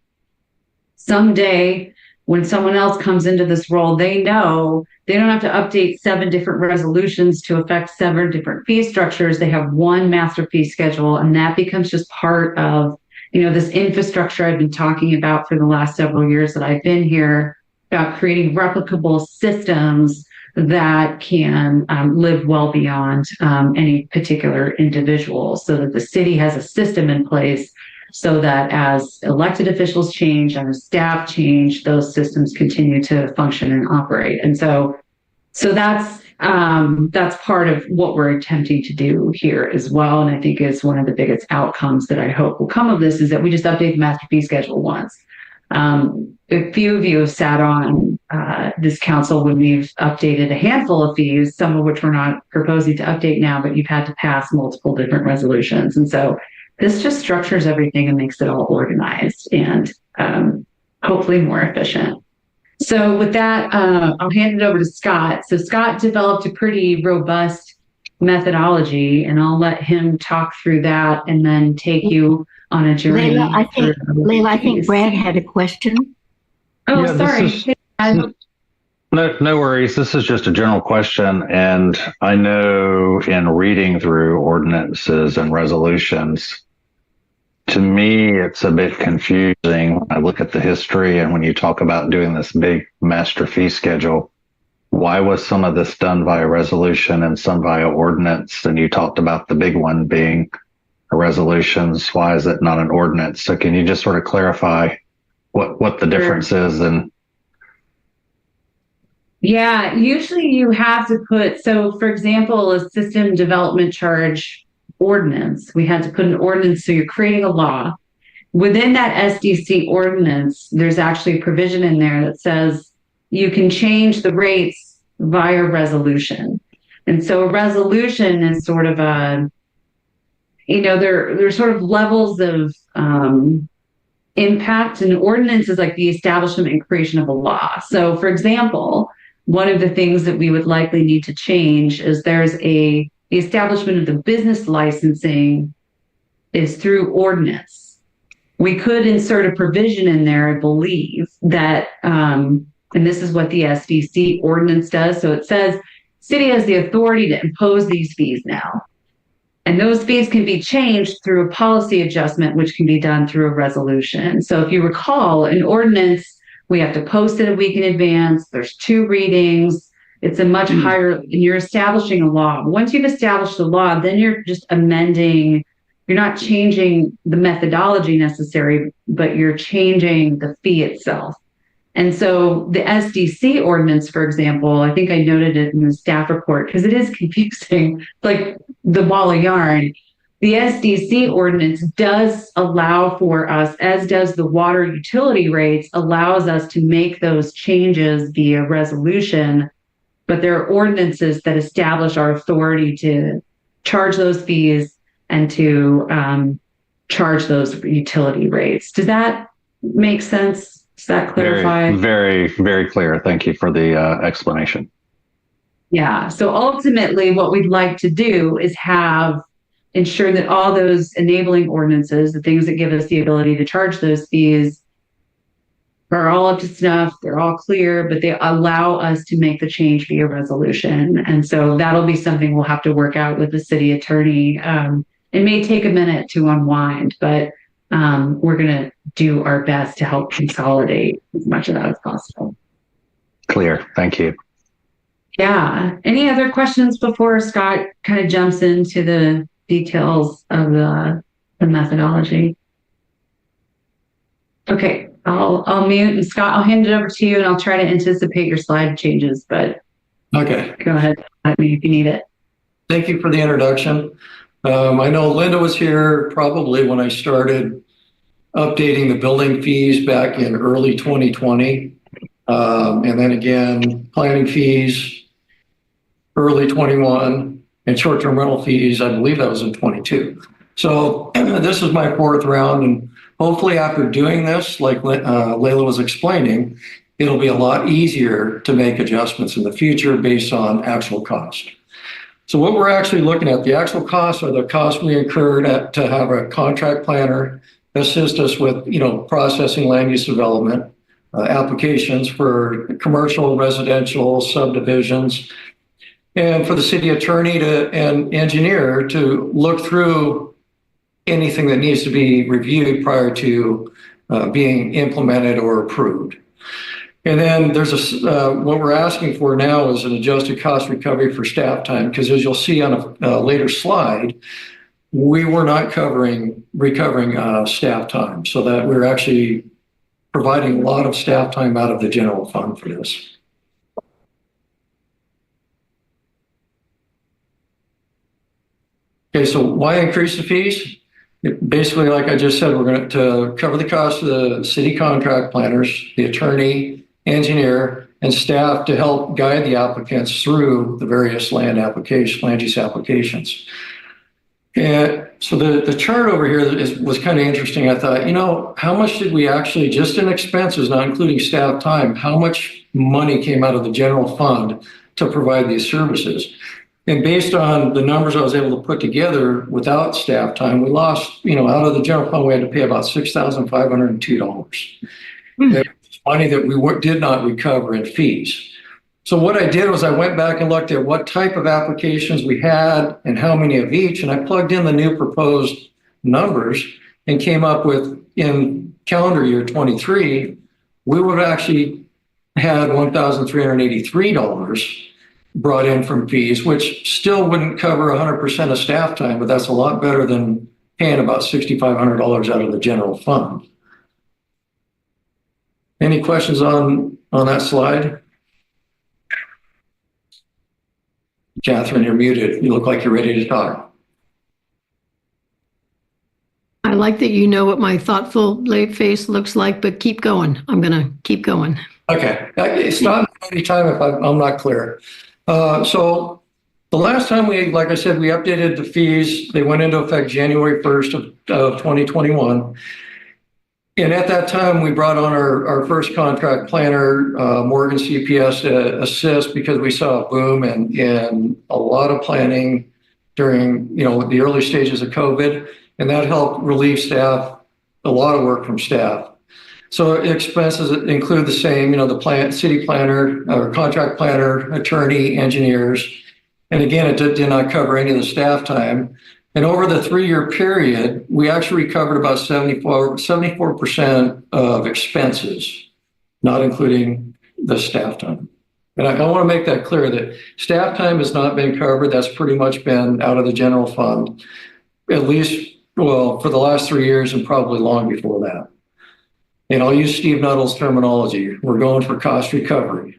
S3: someday when someone else comes into this role, they know they don't have to update 7 different resolutions to affect 7 different fee structures. They have one master fee schedule, and that becomes just part of this infrastructure I've been talking about for the last several years that I've been here, about creating replicable systems that can live well beyond any particular individual, so that the city has a system in place so that as elected officials change and as staff change, those systems continue to function and operate. And so that's part of what we're attempting to do here as well. And I think is one of the biggest outcomes that I hope will come of this is that we just update the master fee schedule once. A few of you have sat on this council when we've updated a handful of fees, some of which we're not proposing to update now, but you've had to pass multiple different resolutions. And so this just structures everything and makes it all organized and hopefully more efficient. So with that, I'll hand it over to Scott. So Scott developed a pretty robust methodology, and I'll let him talk through that and then take you on a journey.
S5: Layla, I think Brad had a question.
S3: Oh,
S4: Yeah,
S3: sorry.
S4: No worries. This is just a general question. And I know in reading through ordinances and resolutions, to me, it's a bit confusing. I look at the history, and when you talk about doing this big master fee schedule, why was some of this done via resolution and some via ordinance? And you talked about the big one being resolutions. Why is it not an ordinance? So can you just sort of clarify what the difference is? And
S3: yeah, usually you have to put, so for example, a system development charge ordinance, we had to put an ordinance. So you're creating a law. Within that SDC ordinance, there's actually a provision in there that says you can change the rates via resolution. And so a resolution is sort of a, there's sort of levels of impact, and ordinance is like the establishment and creation of a law. So for example, one of the things that we would likely need to change is the establishment of the business licensing is through ordinance. we could insert a provision in there, I believe, that, and this is what the SDC ordinance does. So it says, city has the authority to impose these fees now. And those fees can be changed through a policy adjustment, which can be done through a resolution. So if you recall, an ordinance, we have to post it a week in advance. There's 2 readings. It's a much higher, and you're establishing a law. Once you've established the law, then you're just amending, you're not changing the methodology necessary, but you're changing the fee itself. And so the SDC ordinance, for example, I think I noted it in the staff report because it is confusing, like the ball of yarn. The SDC ordinance does allow for us, as does the water utility rates, allows us to make those changes via resolution, but there are ordinances that establish our authority to charge those fees and to charge those utility rates. Does that make sense? Does that clarify?
S4: Very, very clear. Thank you for the explanation.
S3: Yeah. So ultimately, what we'd like to do is ensure that all those enabling ordinances, the things that give us the ability to charge those fees, are all up to snuff. They're all clear, but they allow us to make the change via resolution. And so that'll be something we'll have to work out with the city attorney. It may take a minute to unwind, but we're going to do our best to help consolidate as much of that as possible.
S4: Clear. Thank you.
S3: Yeah. Any other questions before Scott kind of jumps into the details of the methodology? Okay. I'll mute, and Scott, I'll hand it over to you, and I'll try to anticipate your slide changes, but
S7: Okay.
S3: Go ahead. Let me if you need it.
S7: Thank you for the introduction. I know Linda was here probably when I started updating the building fees back in early 2020. And then again, planning fees, early 21, and short-term rental fees, I believe that was in 22. So this is my 4th round, and hopefully after doing this, like Layla was explaining, it'll be a lot easier to make adjustments in the future based on actual cost. So what we're actually looking at, the actual costs are the costs we incurred to have a contract planner assist us with, processing land use development, applications for commercial, residential, subdivisions, and for the city attorney and engineer to look through anything that needs to be reviewed prior to being implemented or approved. And then there's what we're asking for now is an adjusted cost recovery for staff time, because as you'll see on a later slide, we were not recovering staff time, so that we're actually providing a lot of staff time out of the general fund for this. Okay, so why increase the fees? Basically, like I just said, we're going to cover the cost of the city contract planners, the attorney, engineer, and staff to help guide the applicants through the various land use applications. And so the chart over here was kind of interesting. I thought, how much did we actually, just in expenses, not including staff time, how much money came out of the general fund to provide these services? And based on the numbers I was able to put together without staff time, we lost, out of the general fund, we had to pay about $6,502. Money that we did not recover in fees. So what I did was I went back and looked at what type of applications we had and how many of each, and I plugged in the new proposed numbers and came up with, in calendar year 23, we would have actually had $1,383 brought in from fees, which still wouldn't cover 100% of staff time, but that's a lot better than paying about $6,500 out of the general fund. Any questions on that slide? Catherine, you're muted. You look like you're ready to talk.
S1: I like that you know what my thoughtful late face looks like, but keep going. I'm going to keep going.
S7: Okay. Stop any time if I'm not clear. So the last time like I said, we updated the fees. They went into effect January 1st of 2021. And at that time, we brought on our first contract planner, Morgan CPS, to assist because we saw a boom in a lot of planning during the early stages of COVID, and that helped relieve staff a lot of work from staff. So expenses include the same, the city planner, or contract planner, attorney, engineers. And again, it did not cover any of the staff time. And over the 3-year period, we actually recovered about 74% of expenses, not including the staff time. And I want to make that clear that staff time has not been covered. That's pretty much been out of the general fund, at least, well, for the last 3 years and probably long before that. And I'll use Steve Nuttall's terminology. We're going for cost recovery.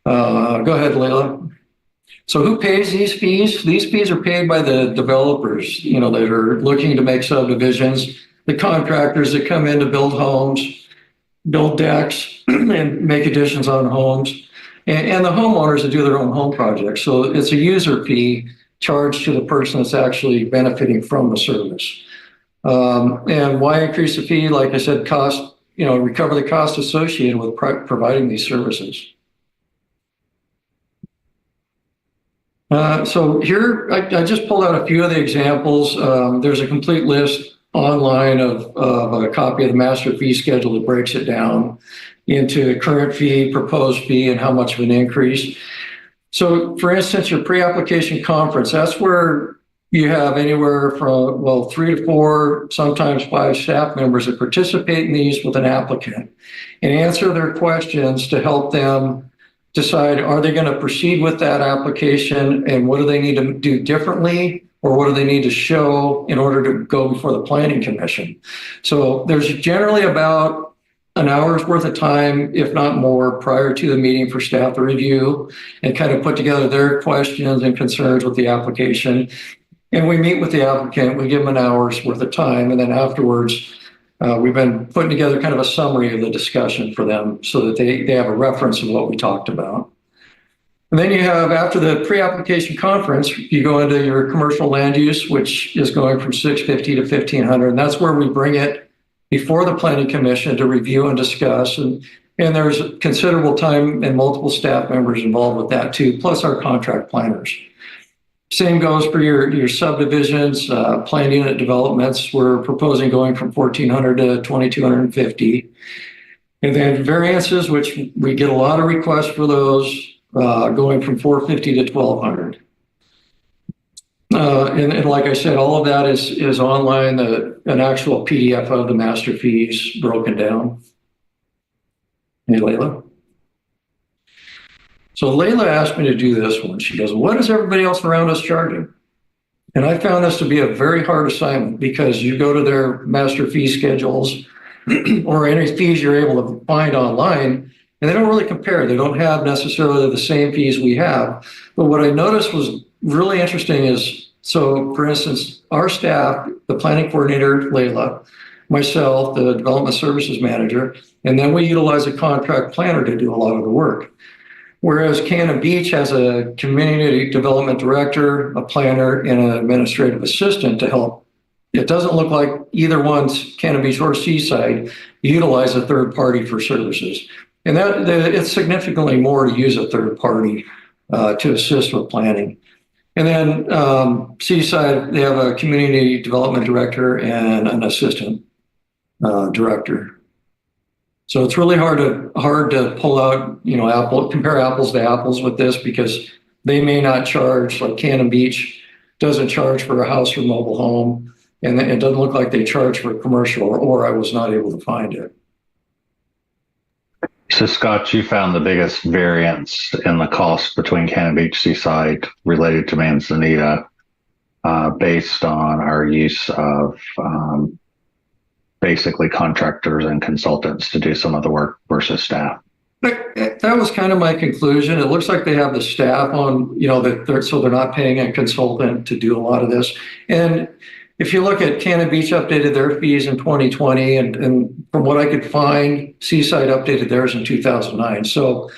S7: Go ahead, Layla. So who pays these fees? These fees are paid by the developers, that are looking to make subdivisions, the contractors that come in to build homes, build decks, and make additions on homes, and the homeowners that do their own home projects. So it's a user fee charged to the person that's actually benefiting from the service. And why increase the fee? Like I said, cost, recover the cost associated with providing these services. So here, I just pulled out a few of the examples. There's a complete list online of a copy of the master fee schedule that breaks it down into current fee, proposed fee, and how much of an increase. So for instance, your pre-application conference, that's where you have anywhere from, 3 to 4, sometimes 5 staff members that participate in these with an applicant and answer their questions to help them decide, are they going to proceed with that application, and what do they need to do differently, or what do they need to show in order to go before the planning commission. So there's generally about an hour's worth of time, if not more, prior to the meeting for staff to review and kind of put together their questions and concerns with the application. And we meet with the applicant, we give them an hour's worth of time, and then afterwards, we've been putting together kind of a summary of the discussion for them so that they have a reference of what we talked about. And then you have, after the pre-application conference, you go into your commercial land use, which is going from 650 to 1500. And that's where we bring it before the planning commission to review and discuss. And there's considerable time and multiple staff members involved with that too, plus our contract planners. Same goes for your subdivisions, planned unit developments. We're proposing going from 1,400 to 2,250. And then variances, which we get a lot of requests for those, going from 450 to 1,200. And like I said, all of that is online, an actual PDF of the master fees broken down. Hey, Layla. So Layla asked me to do this one. She goes, what is everybody else around us charging? And I found this to be a very hard assignment because you go to their master fee schedules or any fees you're able to find online, and they don't really compare. They don't have necessarily the same fees we have. But what I noticed was really interesting is, so for instance, our staff, the planning coordinator, Layla, myself, the development services manager, and then we utilize a contract planner to do a lot of the work. Whereas Cannon Beach has a community development director, a planner, and an administrative assistant to help. It doesn't look like either one's, Cannon Beach or Seaside, utilize a third party for services. And that it's significantly more to use a third party to assist with planning. And then Seaside, they have a community development director and an assistant director. So it's really hard to pull out, compare apples to apples with this because they may not charge, like Cannon Beach doesn't charge for a house or mobile home, and it doesn't look like they charge for commercial, or I was not able to find it.
S4: So Scott, you found the biggest variance in the cost between Cannon Beach, Seaside related to Manzanita based on our use of basically contractors and consultants to do some of the work versus staff.
S7: That was kind of my conclusion. It looks like they have the staff on, so they're not paying a consultant to do a lot of this. And if you look at Cannon Beach updated their fees in 2020, and from what I could find, Seaside updated theirs in 2009. So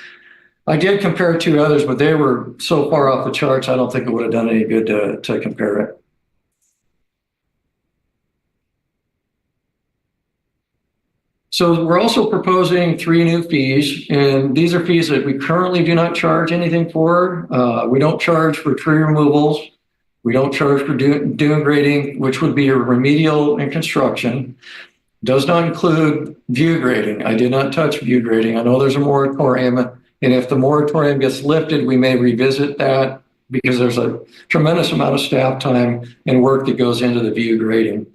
S7: I did compare two others, but they were so far off the charts, I don't think it would have done any good to compare it. So we're also proposing 3 new fees, and these are fees that we currently do not charge anything for. We don't charge for tree removals. We don't charge for dune grading, which would be a remedial and construction. Does not include view grading. I did not touch view grading. I know there's a moratorium, and if the moratorium gets lifted, we may revisit that because there's a tremendous amount of staff time and work that goes into the view grading.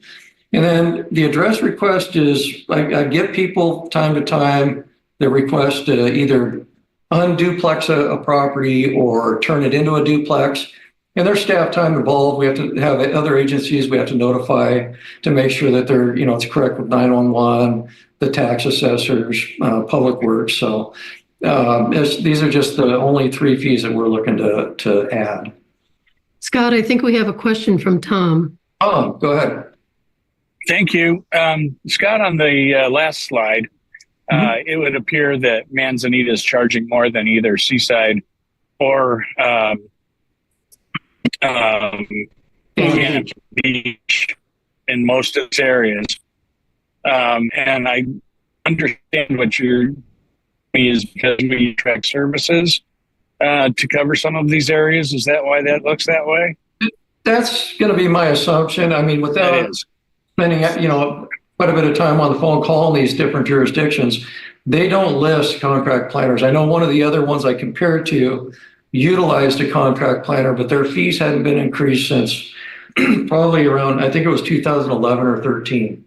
S7: And then the address request is, I get people time to time that request either unduplex a property or turn it into a duplex. And there's staff time involved. We have to have other agencies we have to notify to make sure that they're, it's correct with 911, the tax assessors, public works. So these are just the only 3 fees that we're looking to add.
S1: Scott, I think we have a question from Tom.
S7: Oh, go ahead.
S2: Thank you. Scott, on the last slide, it would appear that Manzanita is charging more than either Seaside or Beach in most of its areas. And I understand what you're is because we track services to cover some of these areas. Is that why that looks that way?
S7: That's going to be my assumption. I mean, without spending, quite a bit of time on the phone calling these different jurisdictions, they don't list contract planners. I know one of the other ones I compared to utilized a contract planner, but their fees hadn't been increased since probably around, I think it was 2011 or 13.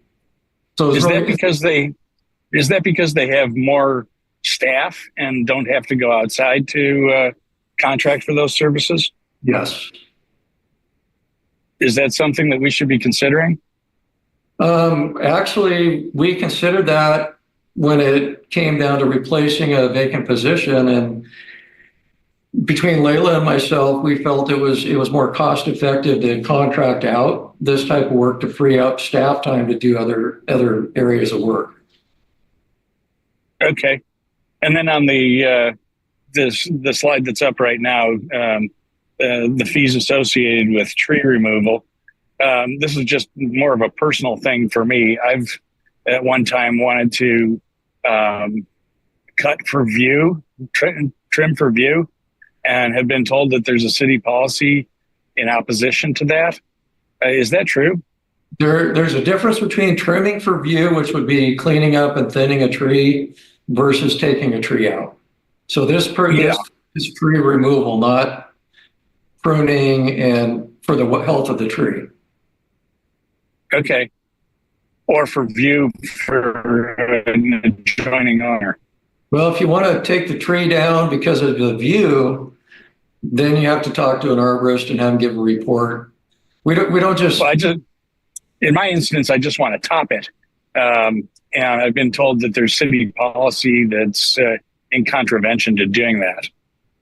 S7: So
S2: is that because they have more staff and don't have to go outside to contract for those services?
S7: Yes.
S2: Is that something that we should be considering?
S7: Actually, we considered that when it came down to replacing a vacant position, and between Layla and myself, we felt it was more cost effective to contract out this type of work to free up staff time to do other areas of work.
S2: Okay. And then on the slide that's up right now, the fees associated with tree removal. This is just more of a personal thing for me. I've at one time wanted to cut for view, trim for view, and have been told that there's a city policy in opposition to that. Is that true?
S7: There's a difference between trimming for view, which would be cleaning up and thinning a tree, versus taking a tree out. So this is tree removal, not pruning and for the health of the tree.
S2: Okay. Or for view for an adjoining owner.
S7: Well, if you want to take the tree down because of the view, then you have to talk to an arborist and have them give a report. We don't just.
S2: Well, in my instance, I just want to top it. And I've been told that there's city policy that's in contravention to doing that.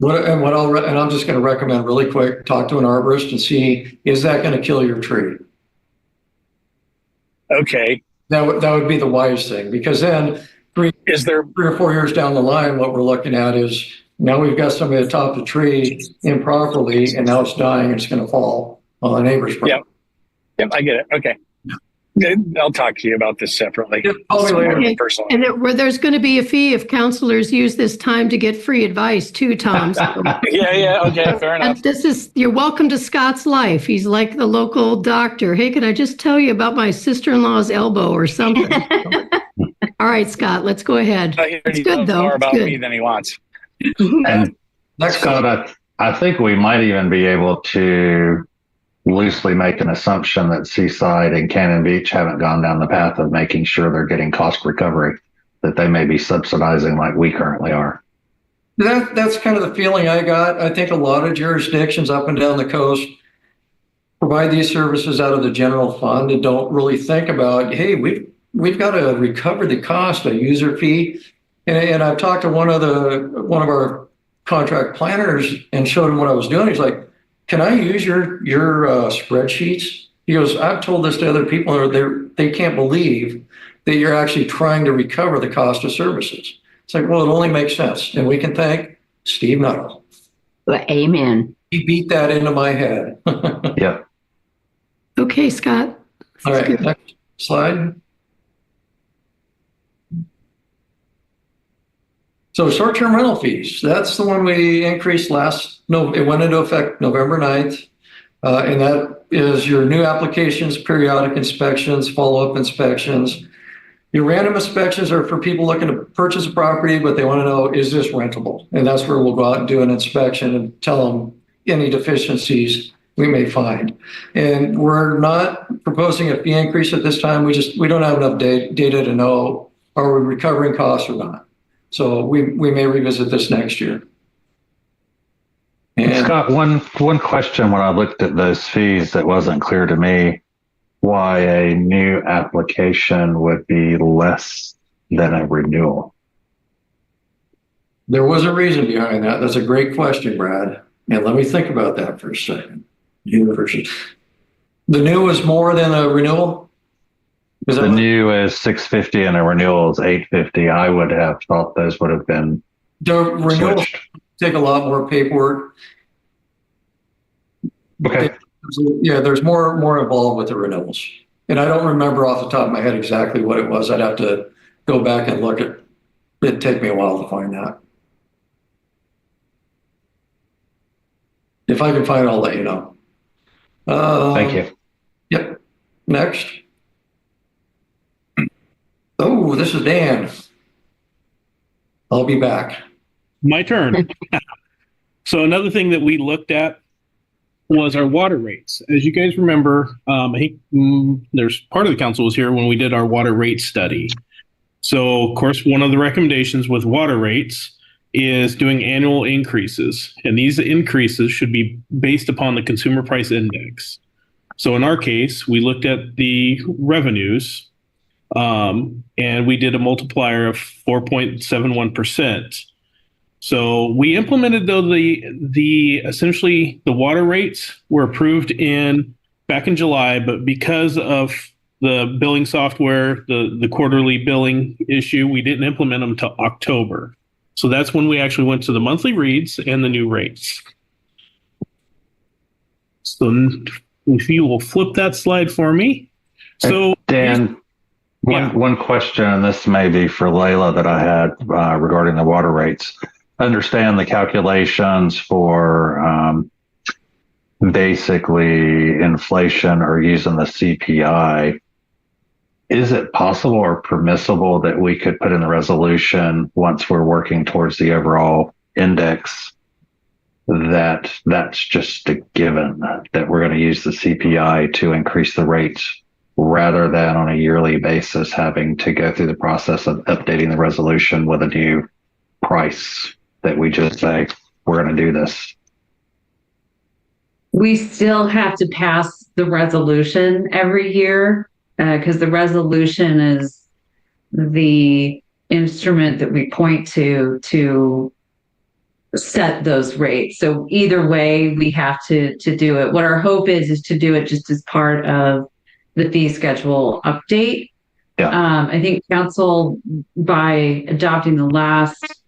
S7: And I'm just going to recommend really quick, talk to an arborist and see, is that going to kill your tree?
S2: Okay.
S7: That would be the wise thing, because then 3 or 4 years down the line, what we're looking at is now we've got somebody that topped the tree improperly and now it's dying and it's going to fall on the neighbor's property.
S2: Yep, I get it. Okay. I'll talk to you about this separately.
S1: Okay. And there's going to be a fee if counselors use this time to get free advice too, Tom. So.
S2: Yeah. Okay, fair enough.
S1: You're welcome to Scott's life. He's like the local doctor. Hey, can I just tell you about my sister-in-law's elbow or something? All right, Scott, let's go ahead. It's good though.
S2: More about me than he wants.
S4: And Scott, I think we might even be able to loosely make an assumption that Seaside and Cannon Beach haven't gone down the path of making sure they're getting cost recovery, that they may be subsidizing like we currently are.
S7: That's kind of the feeling I got. I think a lot of jurisdictions up and down the coast provide these services out of the general fund and don't really think about, hey, we've got to recover the cost, a user fee. And I've talked to one of our contract planners and showed him what I was doing. He's like, can I use your spreadsheets? He goes, I've told this to other people, they can't believe that you're actually trying to recover the cost of services. It's like, well, it only makes sense. And we can thank Steve Nuttall.
S5: Well, amen.
S7: He beat that into my head.
S4: Yep.
S1: Okay, Scott.
S7: All right, next slide. So short-term rental fees, that's the one we increased it went into effect November 9th. And that is your new applications, periodic inspections, follow-up inspections. Your random inspections are for people looking to purchase a property, but they want to know, is this rentable? And that's where we'll go out and do an inspection and tell them any deficiencies we may find. And we're not proposing a fee increase at this time. We don't have enough data to know, are we recovering costs or not? So we may revisit this next year. And
S4: Scott, one question when I looked at those fees that wasn't clear to me, why a new application would be less than a renewal.
S7: there was a reason behind that. That's a great question, Brad. And let me think about that for a second. New versus the new was more than a renewal? Is
S4: The
S7: that
S4: new is 650 and a renewal is 850. I would have thought those would have been
S7: the renewals
S4: switched.
S7: take a lot more paperwork.
S4: Okay.
S7: Yeah, there's more involved with the renewals. And I don't remember off the top of my head exactly what it was. I'd have to go back and look at it'd take me a while to find that. If I can find it, I'll let you know.
S4: Thank you.
S7: Yep. Next. Oh, this is Dan. I'll be back.
S8: My turn. So another thing that we looked at was our water rates. As you guys remember, I think there's part of the council was here when we did our water rate study. So of course, one of the recommendations with water rates is doing annual increases. And these increases should be based upon the consumer price index. So in our case, we looked at the revenues and we did a multiplier of 4.71%. So we implemented though the essentially the water rates were approved back in July, but because of the billing software, the quarterly billing issue, we didn't implement them until October. So that's when we actually went to the monthly reads and the new rates. So if you will flip that slide for me. So
S4: Dan, one question, and this may be for Layla that I had regarding the water rates. Understand the calculations for basically inflation or using the CPI. Is it possible or permissible that we could put in the resolution once we're working towards the overall index that that's just a given that we're going to use the CPI to increase the rates rather than on a yearly basis having to go through the process of updating the resolution with a new price that we just say we're going to do this?
S3: We still have to pass the resolution every year because the resolution is the instrument that we point to set those rates. So either way, we have to do it. What our hope is to do it just as part of the fee schedule update.
S4: Yeah.
S3: I think council, by adopting the last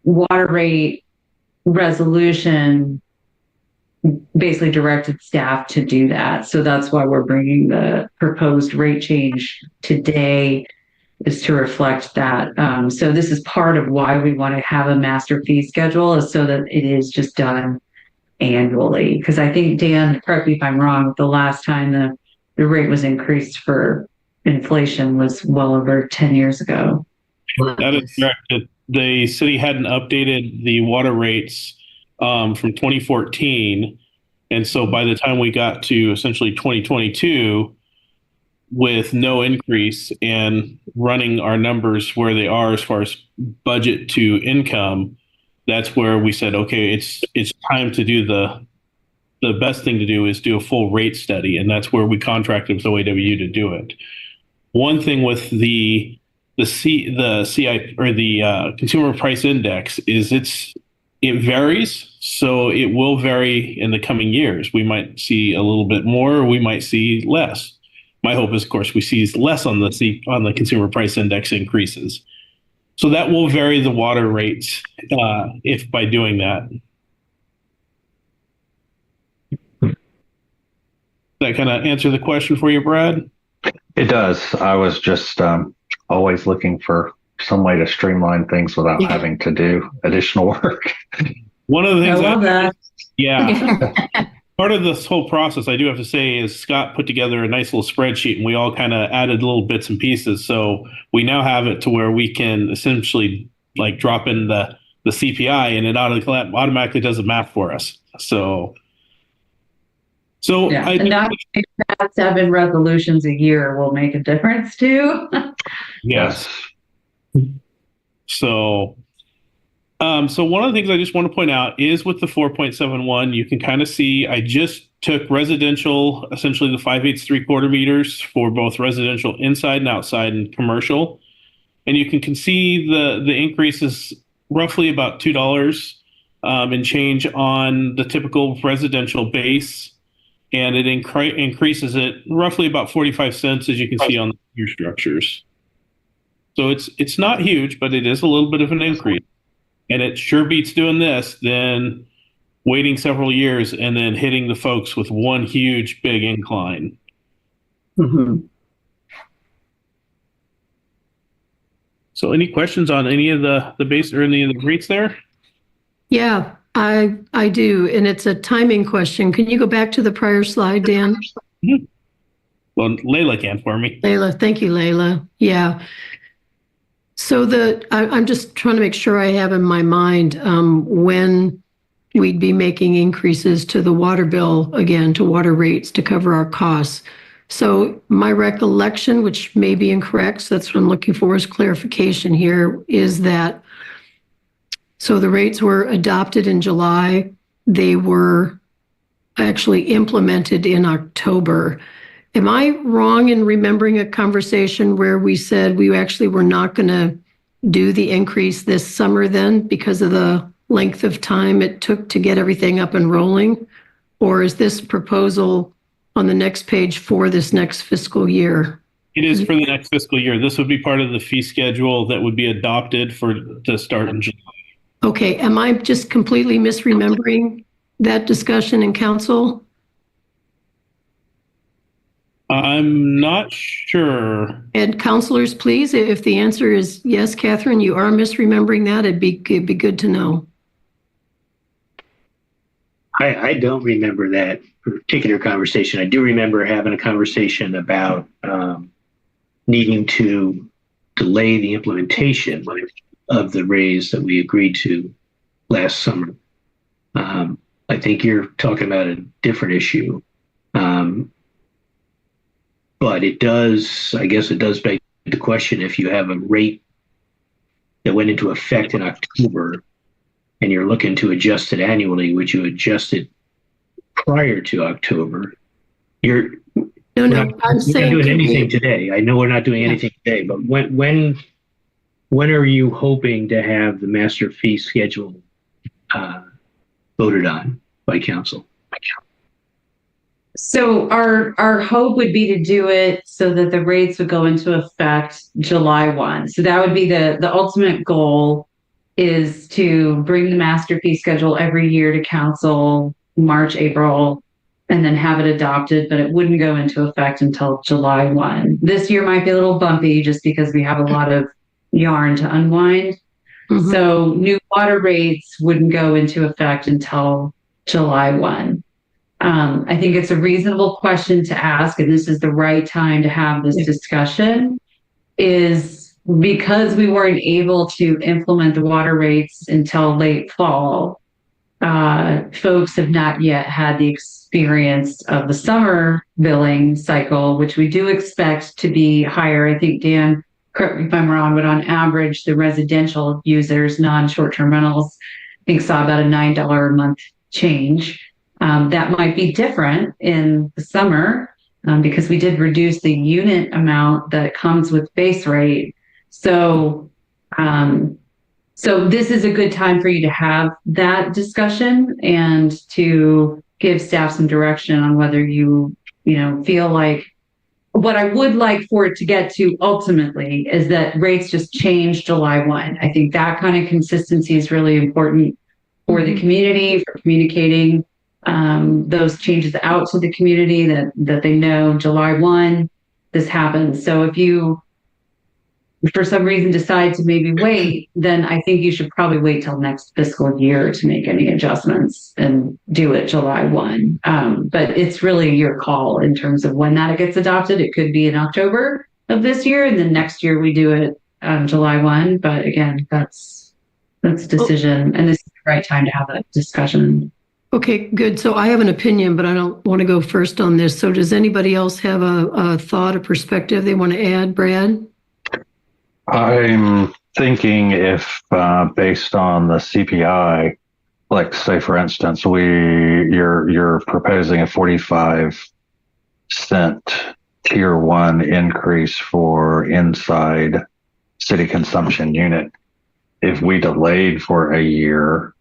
S3: water rate resolution, basically directed staff to do that. So that's why we're bringing the proposed rate change today, is to reflect that. So this is part of why we want to have a master fee schedule, is so that it is just done annually. Because I think, Dan, correct me if I'm wrong, the last time the rate was increased for inflation was well over 10 years ago.
S8: that is correct. The city hadn't updated the water rates from 2014. And so by the time we got to essentially 2022 with no increase and running our numbers where they are as far as budget to income, that's where we said, okay, it's time to do the best thing to do is do a full rate study. And that's where we contracted with OAW to do it. One thing with the CI or the consumer price index is it varies. So it will vary in the coming years. We might see a little bit more, or we might see less. My hope is, of course, we see less on the consumer price index increases. So that will vary the water rates if by doing that. That kind of answer the question for you, Brad?
S4: It does. I was just always looking for some way to streamline things without having to do additional work.
S8: One of the things
S3: I love that.
S8: Yeah. part of this whole process, I do have to say, is Scott put together a nice little spreadsheet, and we all kind of added little bits and pieces. So we now have it to where we can essentially like drop in the CPI, and it automatically does the math for us. So
S3: Yeah, and not 7 resolutions a year will make a difference too.
S8: yes. So one of the things I just want to point out is with the 4.71, you can kind of see I just took residential, essentially the 5/8 3/4 meters for both residential inside and outside and commercial. And you can see the increase is roughly about $2 and change on the typical residential base. And it increases it roughly about 45 cents, as you can see on the your structures. So it's not huge, but it is a little bit of an increase. And it sure beats doing this than waiting several years and then hitting the folks with one huge big incline.
S5: Mm-hmm.
S8: So any questions on any of the base or any of the rates there?
S1: Yeah, I do. And it's a timing question. Can you go back to the prior slide, Dan?
S8: Mm-hmm. Well, Layla can for me.
S1: Layla, thank you, Layla. Yeah. So I'm just trying to make sure I have in my mind when we'd be making increases to the water bill, again, to water rates to cover our costs. So my recollection, which may be incorrect, so that's what I'm looking for is clarification here, is that so the rates were adopted in July. They were actually implemented in October. Am I wrong in remembering a conversation where we said we actually were not going to do the increase this summer then because of the length of time it took to get everything up and rolling? Or is this proposal on the next page for this next fiscal year?
S8: It is for the next fiscal year. This would be part of the fee schedule that would be adopted to start in July.
S1: Okay, am I just completely misremembering that discussion in council?
S8: I'm not sure.
S1: And counselors, please, if the answer is yes, Catherine, you are misremembering that, it'd be good to know.
S6: I don't remember that particular conversation. I do remember having a conversation about needing to delay the implementation of the raise that we agreed to last summer. I think you're talking about a different issue. But it does beg the question, if you have a rate that went into effect in October and you're looking to adjust it annually, would you adjust it prior to October?
S1: No,
S6: I'm
S1: saying
S6: we're not doing anything today. I know we're not doing anything today, but when are you hoping to have the master fee schedule voted on by council?
S3: So our hope would be to do it so that the rates would go into effect July 1. So that would be the ultimate goal, is to bring the master fee schedule every year to council, March, April, and then have it adopted, but it wouldn't go into effect until July 1. This year might be a little bumpy just because we have a lot of yarn to unwind. Mm-hmm. So new water rates wouldn't go into effect until July 1. I think it's a reasonable question to ask, and this is the right time to have this discussion, is because we weren't able to implement the water rates until late fall, folks have not yet had the experience of the summer billing cycle, which we do expect to be higher. I think, Dan, correct me if I'm wrong, but on average, the residential users, non-short-term rentals, I think saw about a $9 a month change. That might be different in the summer because we did reduce the unit amount that comes with base rate. So this is a good time for you to have that discussion and to give staff some direction on whether you feel like. What I would like for it to get to ultimately is that rates just change July 1. I think that kind of consistency is really important for the community, for communicating those changes out to the community, that they know July 1 this happens. So if you for some reason decide to maybe wait, then I think you should probably wait till next fiscal year to make any adjustments and do it July 1. But it's really your call in terms of when that gets adopted. It could be in October of this year, and then next year we do it July 1. But again, that's a decision, and this is the right time to have that discussion.
S1: Okay, good. So I have an opinion, but I don't want to go first on this. So does anybody else have a thought, a perspective they want to add, Brad?
S4: I'm thinking if based on the CPI, like say for instance, you're proposing a 45-cent tier 1 increase for inside city consumption unit. If we delayed for a year,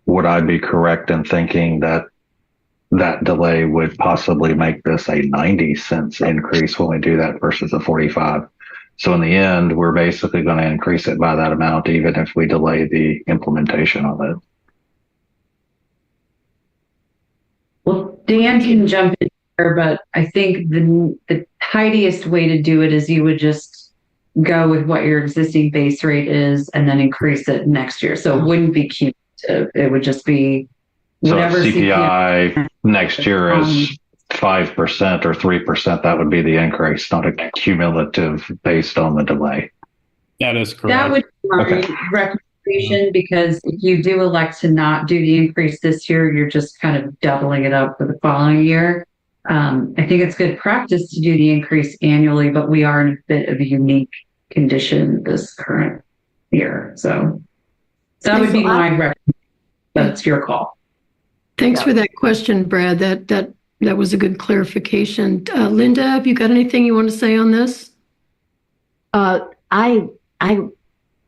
S4: would I be correct in thinking that that delay would possibly make this a 90 cents increase when we do that versus a 45? So in the end, we're basically going to increase it by that amount, even if we delay the implementation of it.
S3: Well, Dan can jump in here, but I think the tidiest way to do it is you would just go with what your existing base rate is and then increase it next year. So it wouldn't be cumulative. It would just be whatever
S4: so CPI next year is 5% or 3%. That would be the increase, not a cumulative based on the delay.
S8: That is correct.
S3: That would be my recommendation, because if you do elect to not do the increase this year, you're just kind of doubling it up for the following year. I think it's good practice to do the increase annually, but we are in a bit of a unique condition this current year. So that would be my recommendation. That's your call.
S1: Thanks for that question, Brad. That was a good clarification. Linda, have you got anything you want to say on this?
S5: I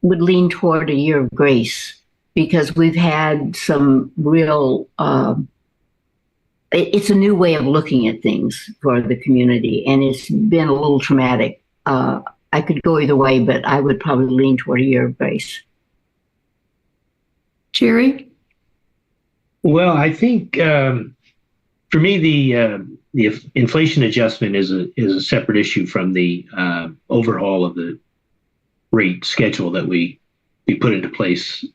S5: would lean toward a year of grace, because we've had some real, it's a new way of looking at things for the community, and it's been a little traumatic. I could go either way, but I would probably lean toward a year of grace.
S1: Jerry?
S6: Well, I think for me, the inflation adjustment is a separate issue from the overhaul of the rate schedule that we put into place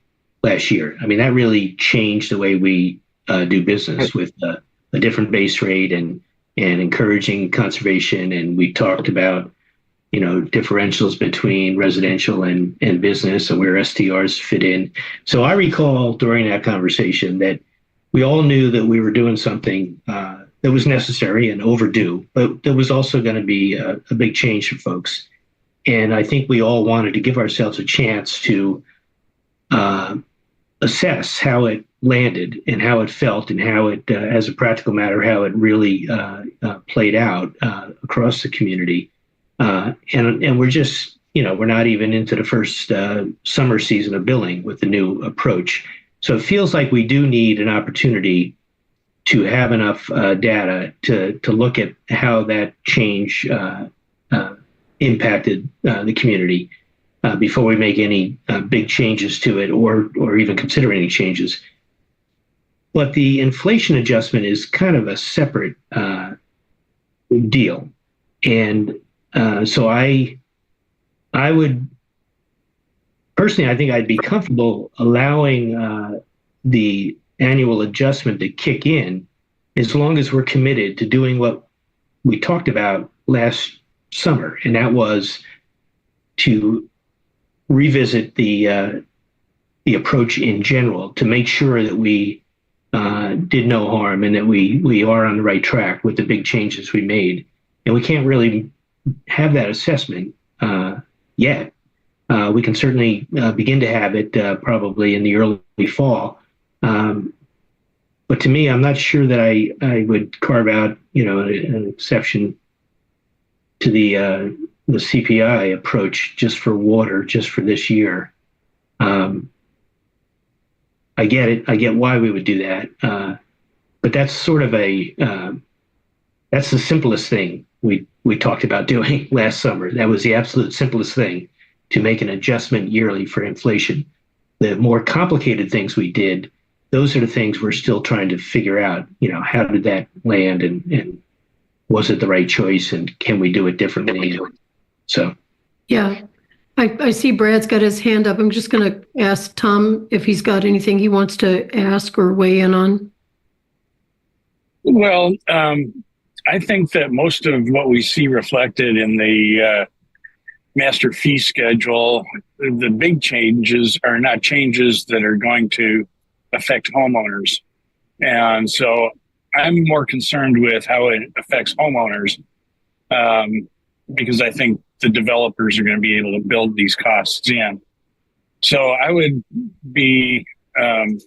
S6: last year. I mean, that really changed the way we do business with a different base rate and encouraging conservation. And we talked about, differentials between residential and business and where STRs fit in. So I recall during that conversation that we all knew that we were doing something that was necessary and overdue, but there was also going to be a big change for folks. And I think we all wanted to give ourselves a chance to assess how it landed and how it felt and how it, as a practical matter, how it really played out across the community. And we're just, we're not even into the first summer season of billing with the new approach. So it feels like we do need an opportunity to have enough data to look at how that change impacted the community before we make any big changes to it or even consider any changes. But the inflation adjustment is kind of a separate deal. And so I would personally, I think I'd be comfortable allowing the annual adjustment to kick in as long as we're committed to doing what we talked about last summer, and that was to revisit the approach in general to make sure that we did no harm and that we are on the right track with the big changes we made. And we can't really have that assessment yet. We can certainly begin to have it probably in the early fall. But to me, I'm not sure that I would carve out, an exception to the CPI approach just for water, just for this year. I get it. I get why we would do that. But that's sort of that's the simplest thing we talked about doing last summer. That was the absolute simplest thing, to make an adjustment yearly for inflation. The more complicated things we did, those are the things we're still trying to figure out, how did that land and was it the right choice and can we do it differently? So.
S1: Yeah. I see Brad's got his hand up. I'm just going to ask Tom if he's got anything he wants to ask or weigh in on.
S2: Well, I think that most of what we see reflected in the master fee schedule, the big changes are not changes that are going to affect homeowners. And so I'm more concerned with how it affects homeowners, because I think the developers are going to be able to build these costs in. So I would be, I'm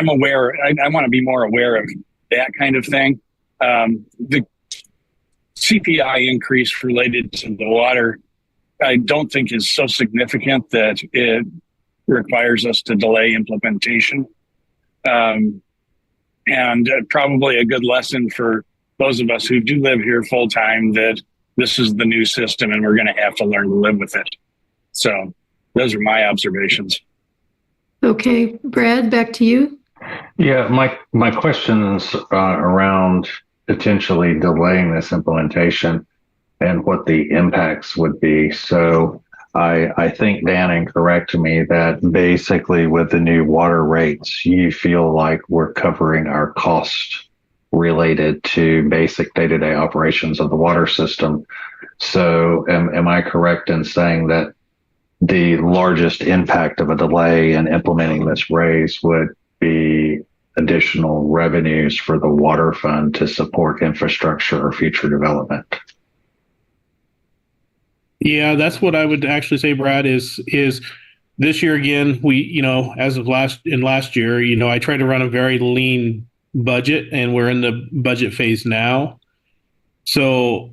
S2: aware, I want to be more aware of that kind of thing. The CPI increase related to the water, I don't think is so significant that it requires us to delay implementation. And probably a good lesson for those of us who do live here full time, that this is the new system and we're going to have to learn to live with it. So those are my observations.
S1: Okay, Brad, back to you.
S4: Yeah, my questions around potentially delaying this implementation and what the impacts would be. So I think, Dan, and correct me, that basically with the new water rates, you feel like we're covering our cost related to basic day-to-day operations of the water system. So am I correct in saying that the largest impact of a delay in implementing this raise would be additional revenues for the water fund to support infrastructure or future development?
S8: Yeah, that's what I would actually say, Brad, is this year again, we, as of last year, I try to run a very lean budget, and we're in the budget phase now. So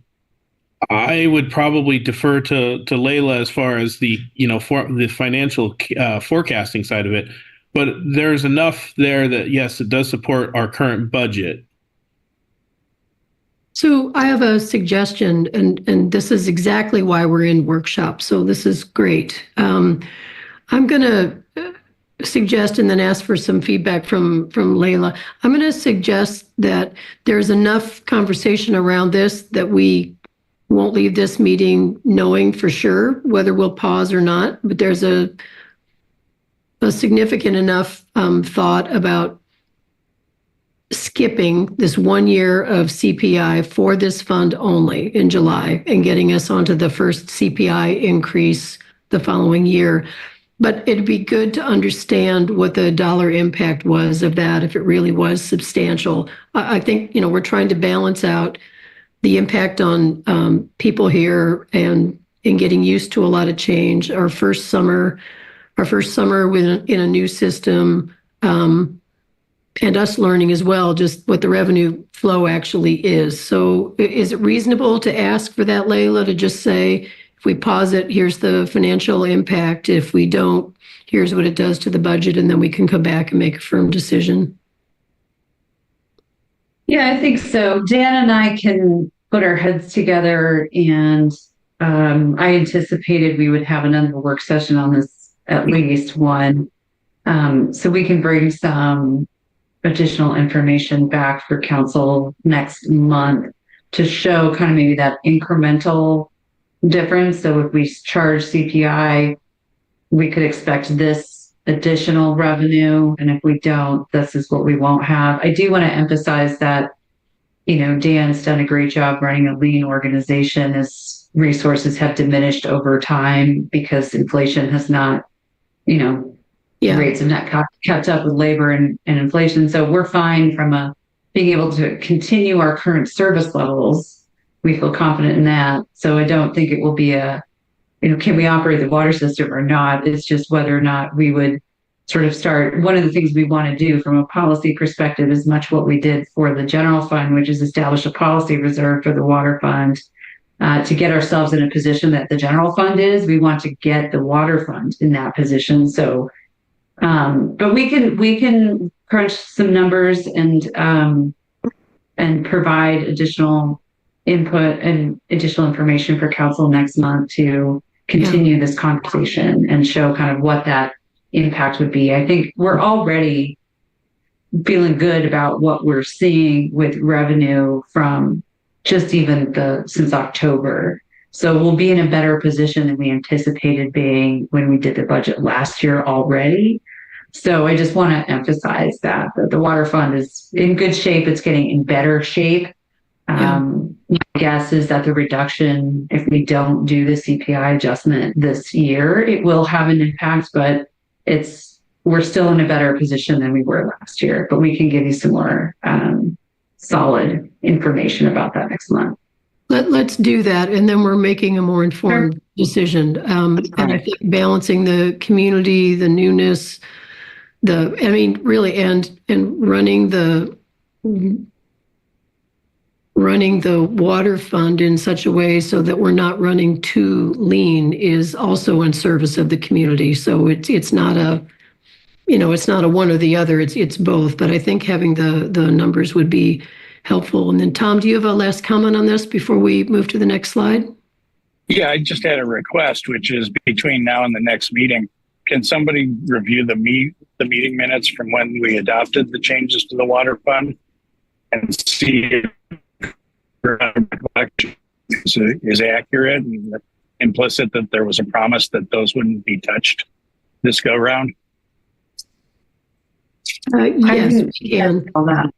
S8: I would probably defer to Layla as far as the, for the financial forecasting side of it. But there's enough there that, yes, it does support our current budget.
S1: So I have a suggestion, and this is exactly why we're in workshop. So this is great. I'm going to suggest and then ask for some feedback from Layla. I'm going to suggest that there's enough conversation around this that we won't leave this meeting knowing for sure whether we'll pause or not. But there's a significant enough thought about skipping this 1 year of CPI for this fund only in July and getting us onto the first CPI increase the following year. But it'd be good to understand what the dollar impact was of that, if it really was substantial. I think, we're trying to balance out the impact on people here and in getting used to a lot of change. Our first summer in a new system, and us learning as well, just what the revenue flow actually is. So is it reasonable to ask for that, Layla, to just say, if we pause it, here's the financial impact. If we don't, here's what it does to the budget, and then we can come back and make a firm decision?
S3: Yeah, I think so. Dan and I can put our heads together, and I anticipated we would have another work session on this, at least one. So we can bring some additional information back for council next month to show kind of maybe that incremental difference. So if we charge CPI, we could expect this additional revenue. And if we don't, this is what we won't have. I do want to emphasize that, Dan's done a great job running a lean organization. His resources have diminished over time because inflation has not, rates have not kept up with labor and inflation. So we're fine from being able to continue our current service levels. We feel confident in that. So I don't think it will be can we operate the water system or not? It's just whether or not we would sort of start. One of the things we want to do from a policy perspective is much what we did for the general fund, which is establish a policy reserve for the water fund to get ourselves in a position that the general fund is. We want to get the water fund in that position. So, but we can crunch some numbers and provide additional input and additional information for council next month to continue this conversation and show kind of what that impact would be. I think we're already feeling good about what we're seeing with revenue from just even since October. So we'll be in a better position than we anticipated being when we did the budget last year already. So I just want to emphasize that the water fund is in good shape. It's getting in better shape. My guess is that the reduction, if we don't do the CPI adjustment this year, it will have an impact, but we're still in a better position than we were last year. But we can give you some more solid information about that next month.
S1: Let's do that, and then we're making a more informed decision. And I think balancing the community, the newness, really, and running the water fund in such a way so that we're not running too lean is also in service of the community. So it's not a one or the other. It's both. But I think having the numbers would be helpful. And then Tom, do you have a last comment on this before we move to the next slide?
S2: Yeah, I just had a request, which is between now and the next meeting. Can somebody review the meeting minutes from when we adopted the changes to the water fund and see if is accurate and implicit that there was a promise that those wouldn't be touched this go round?
S1: Yes, we can.
S3: All that.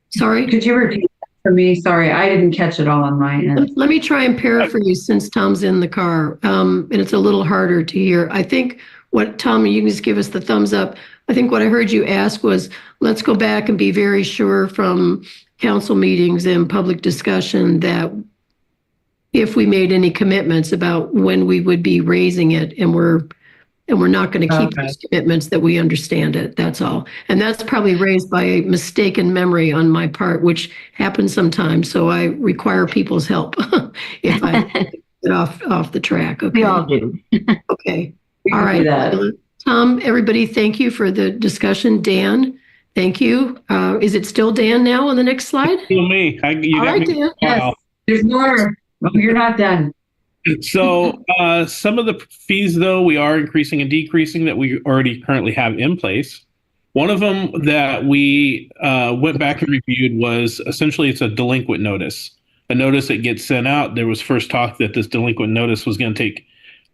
S1: Sorry?
S3: Could you repeat that for me? Sorry, I didn't catch it all on my end.
S1: Let me try and paraphrase since Tom's in the car, and it's a little harder to hear. I think what, Tom, you can just give us the thumbs up. I think what I heard you ask was, let's go back and be very sure from council meetings and public discussion that if we made any commitments about when we would be raising it, and we're not going to keep those commitments, that we understand it. That's all. And that's probably raised by a mistaken memory on my part, which happens sometimes. So I require people's help if I get off the track. Okay.
S5: We all do.
S1: Okay. All right. Tom, everybody, thank you for the discussion. Dan, thank you. Is it still Dan now on the next slide?
S8: Still me.
S1: All right, Dan.
S3: Yes. There's more. Oh, you're not done.
S8: So some of the fees, though, we are increasing and decreasing that we already currently have in place. One of them that we went back and reviewed was essentially it's a delinquent notice. A notice that gets sent out. There was first talk that this delinquent notice was going to take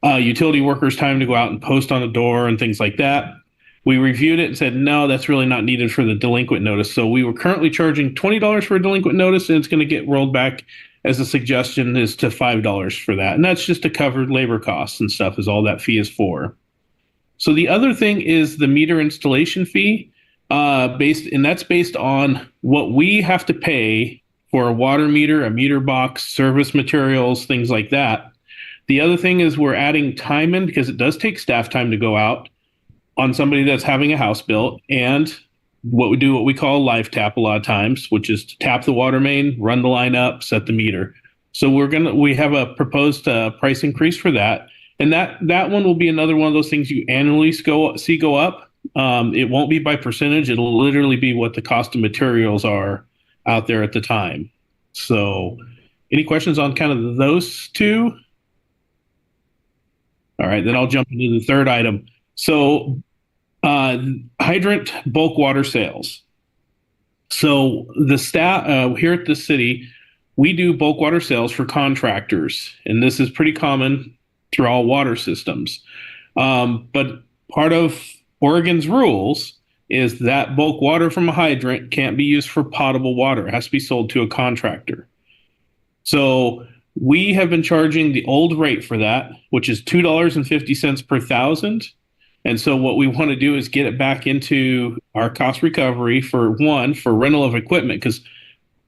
S8: utility workers time to go out and post on the door and things like that. We reviewed it and said, no, that's really not needed for the delinquent notice. So we were currently charging $20 for a delinquent notice, and it's going to get rolled back as a suggestion is to $5 for that. And that's just to cover labor costs and stuff is all that fee is for. So the other thing is the meter installation fee, that's based on what we have to pay for a water meter, a meter box, service materials, things like that. The other thing is we're adding time in because it does take staff time to go out on somebody that's having a house built, and what we call live tap a lot of times, which is to tap the water main, run the line up, set the meter. So we have a proposed price increase for that. And that one will be another one of those things you annually see go up. It won't be by percentage. It'll literally be what the cost of materials are out there at the time. So any questions on kind of those two? All right, then I'll jump into the third item. So hydrant bulk water sales. So the staff here at the city, we do bulk water sales for contractors, and this is pretty common through all water systems. But part of Oregon's rules is that bulk water from a hydrant can't be used for potable water. It has to be sold to a contractor. So we have been charging the old rate for that, which is $2.50 per thousand. And so what we want to do is get it back into our cost recovery for rental of equipment, because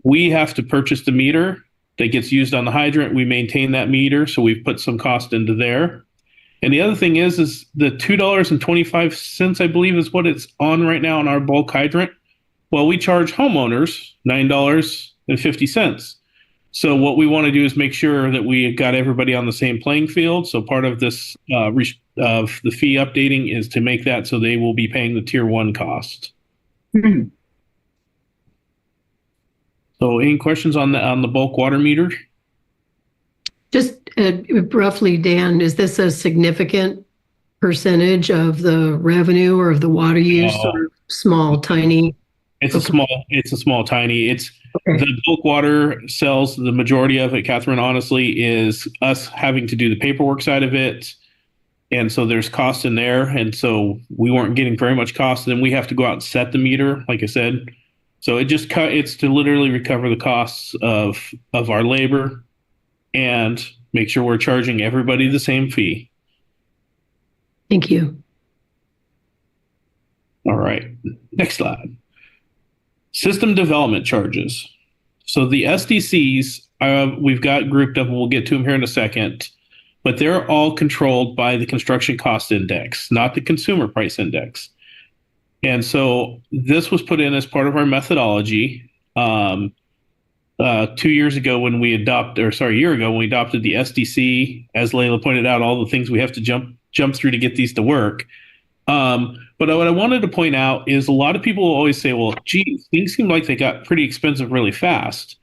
S8: we have to purchase the meter that gets used on the hydrant. We maintain that meter, so we've put some cost into there. And the other thing is the $2.25, I believe, is what it's on right now on our bulk hydrant. Well, we charge homeowners $9.50. So what we want to do is make sure that we got everybody on the same playing field. So part of this of the fee updating is to make that so they will be paying the tier 1 cost.
S3: Mm-hmm.
S8: So any questions on the bulk water meter?
S1: Just roughly, Dan, is this a significant percentage of the revenue or of the water use, or small, tiny?
S8: It's a small, tiny. The bulk water sells, the majority of it, Catherine, honestly, is us having to do the paperwork side of it. And so there's cost in there. And so we weren't getting very much cost. And then we have to go out and set the meter, like I said. So it's to literally recover the costs of our labor and make sure we're charging everybody the same fee.
S1: Thank you.
S8: All right. Next slide. System development charges. So the SDCs, we've got grouped up, and we'll get to them here in a second, but they're all controlled by the construction cost index, not the consumer price index. And so this was put in as part of our methodology 2 years ago when we adopted, or sorry, a year ago when we adopted the SDC. As Layla pointed out, all the things we have to jump through to get these to work. But what I wanted to point out is a lot of people always say, well, gee, things seem like they got pretty expensive really fast.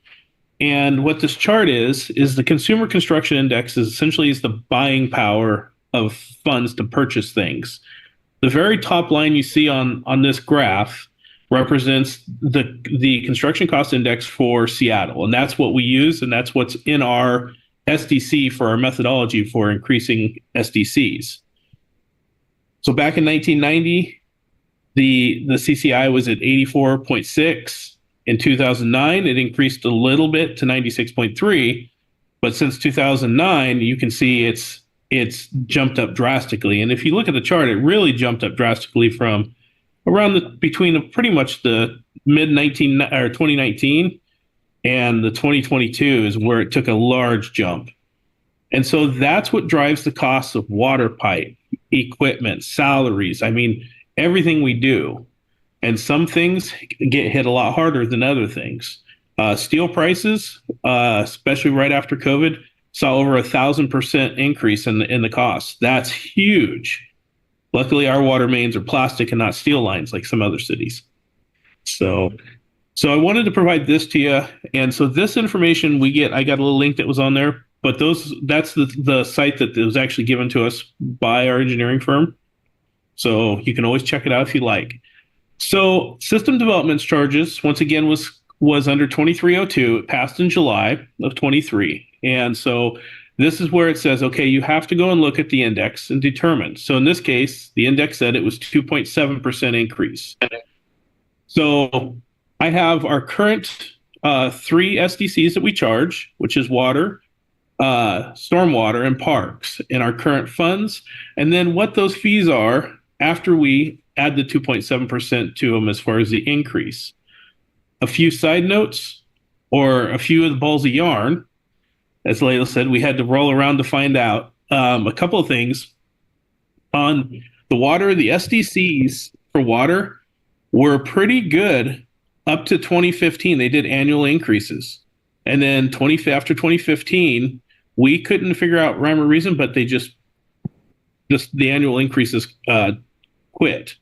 S8: And what this chart is the consumer construction index is essentially the buying power of funds to purchase things. The very top line you see on this graph represents the construction cost index for Seattle. And that's what we use, and that's what's in our SDC for our methodology for increasing SDCs. So back in 1990, the CCI was at 84.6. In 2009, it increased a little bit to 96.3. But since 2009, you can see it's jumped up drastically. And if you look at the chart, it really jumped up drastically from around between pretty much the mid 2019 and the 2022 is where it took a large jump. And so that's what drives the costs of water pipe, equipment, salaries. I mean, everything we do. And some things get hit a lot harder than other things. Steel prices, especially right after COVID, saw over 1,000% increase in the cost. That's huge. Luckily, our water mains are plastic and not steel lines like some other cities. So I wanted to provide this to you. And so this information I got a little link that was on there, but that's the site that was actually given to us by our engineering firm. So you can always check it out if you like. So system development charges, once again, was under 2302. It passed in July of 23. And so this is where it says, okay, you have to go and look at the index and determine. So in this case, the index said it was 2.7% increase. So I have our current 3 SDCs that we charge, which is water, stormwater, and parks in our current funds. And then what those fees are after we add the 2.7% to them as far as the increase. A few side notes or a few of the balls of yarn. As Layla said, we had to roll around to find out a couple of things. On the water, the SDCs for water were pretty good up to 2015. They did annual increases. And then after 2015, we couldn't figure out rhyme or reason, but they just the annual increases quit.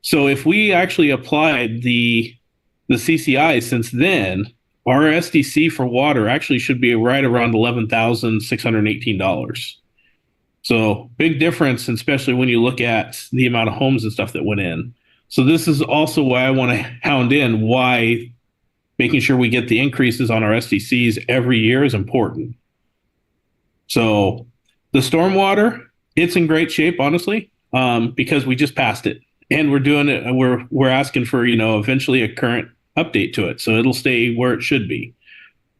S8: So if we actually applied the CCI since then, our SDC for water actually should be right around $11,618. So big difference, especially when you look at the amount of homes and stuff that went in. So this is also why I want to hound in why making sure we get the increases on our SDCs every year is important. So the stormwater, it's in great shape, honestly, because we just passed it. And we're doing it. We're asking for, eventually a current update to it. So it'll stay where it should be.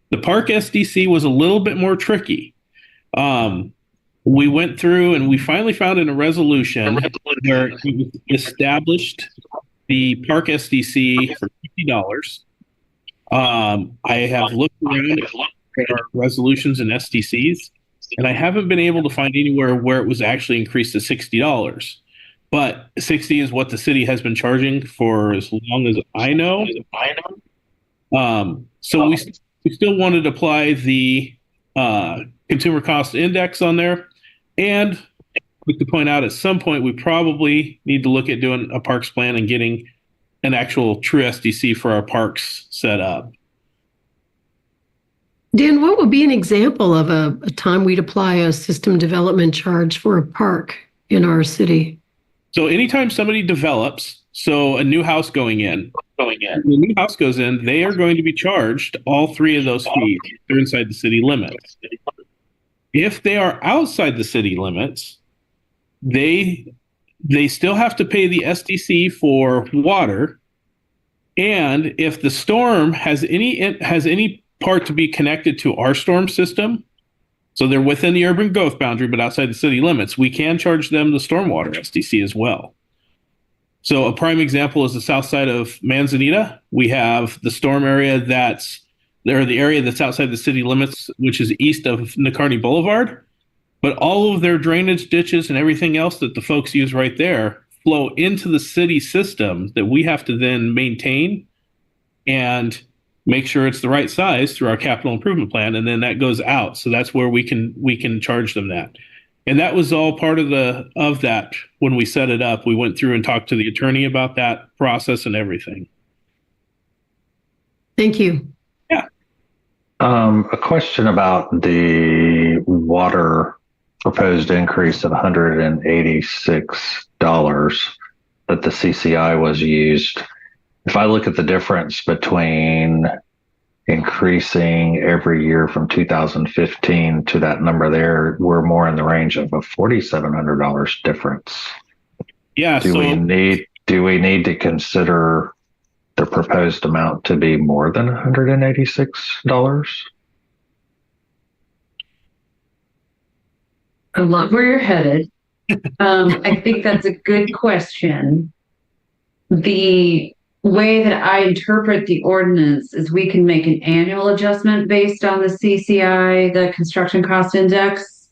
S8: The park SDC was a little bit more tricky. We went through and we finally found in a resolution where we established the park SDC for $50. I have looked around at our resolutions and SDCs, and I haven't been able to find anywhere where it was actually increased to $60. But 60 is what the city has been charging for as long as I know. So we still wanted to apply the consumer cost index on there. And we could point out at some point, we probably need to look at doing a parks plan and getting an actual true SDC for our parks set up.
S1: Dan, what would be an example of a time we'd apply a system development charge for a park in our city?
S8: So anytime somebody develops, so a new house going in, going in. When the new house goes in, they are going to be charged all three of those fees. They're inside the city limits. If they are outside the city limits, they still have to pay the SDC for water. And if the storm has any part to be connected to our storm system, so they're within the urban growth boundary but outside the city limits, we can charge them the stormwater SDC as well. So a prime example is the south side of Manzanita. We have the storm area the area that's outside the city limits, which is east of Nicarni Boulevard. But all of their drainage ditches and everything else that the folks use right there flow into the city system that we have to then maintain and make sure it's the right size through our capital improvement plan. And then that goes out. So that's where we can charge them that. And that was all part of that when we set it up. We went through and talked to the attorney about that process and everything.
S1: Thank you.
S8: Yeah.
S4: A question about the water proposed increase of $186 that the CCI was used. If I look at the difference between increasing every year from 2015 to that number there, we're more in the range of a $4,700 difference.
S8: Yeah.
S4: Do we need to consider the proposed amount to be more than $186?
S3: I love where you're headed. I think that's a good question. The way that I interpret the ordinance is we can make an annual adjustment based on the CCI, the construction cost index.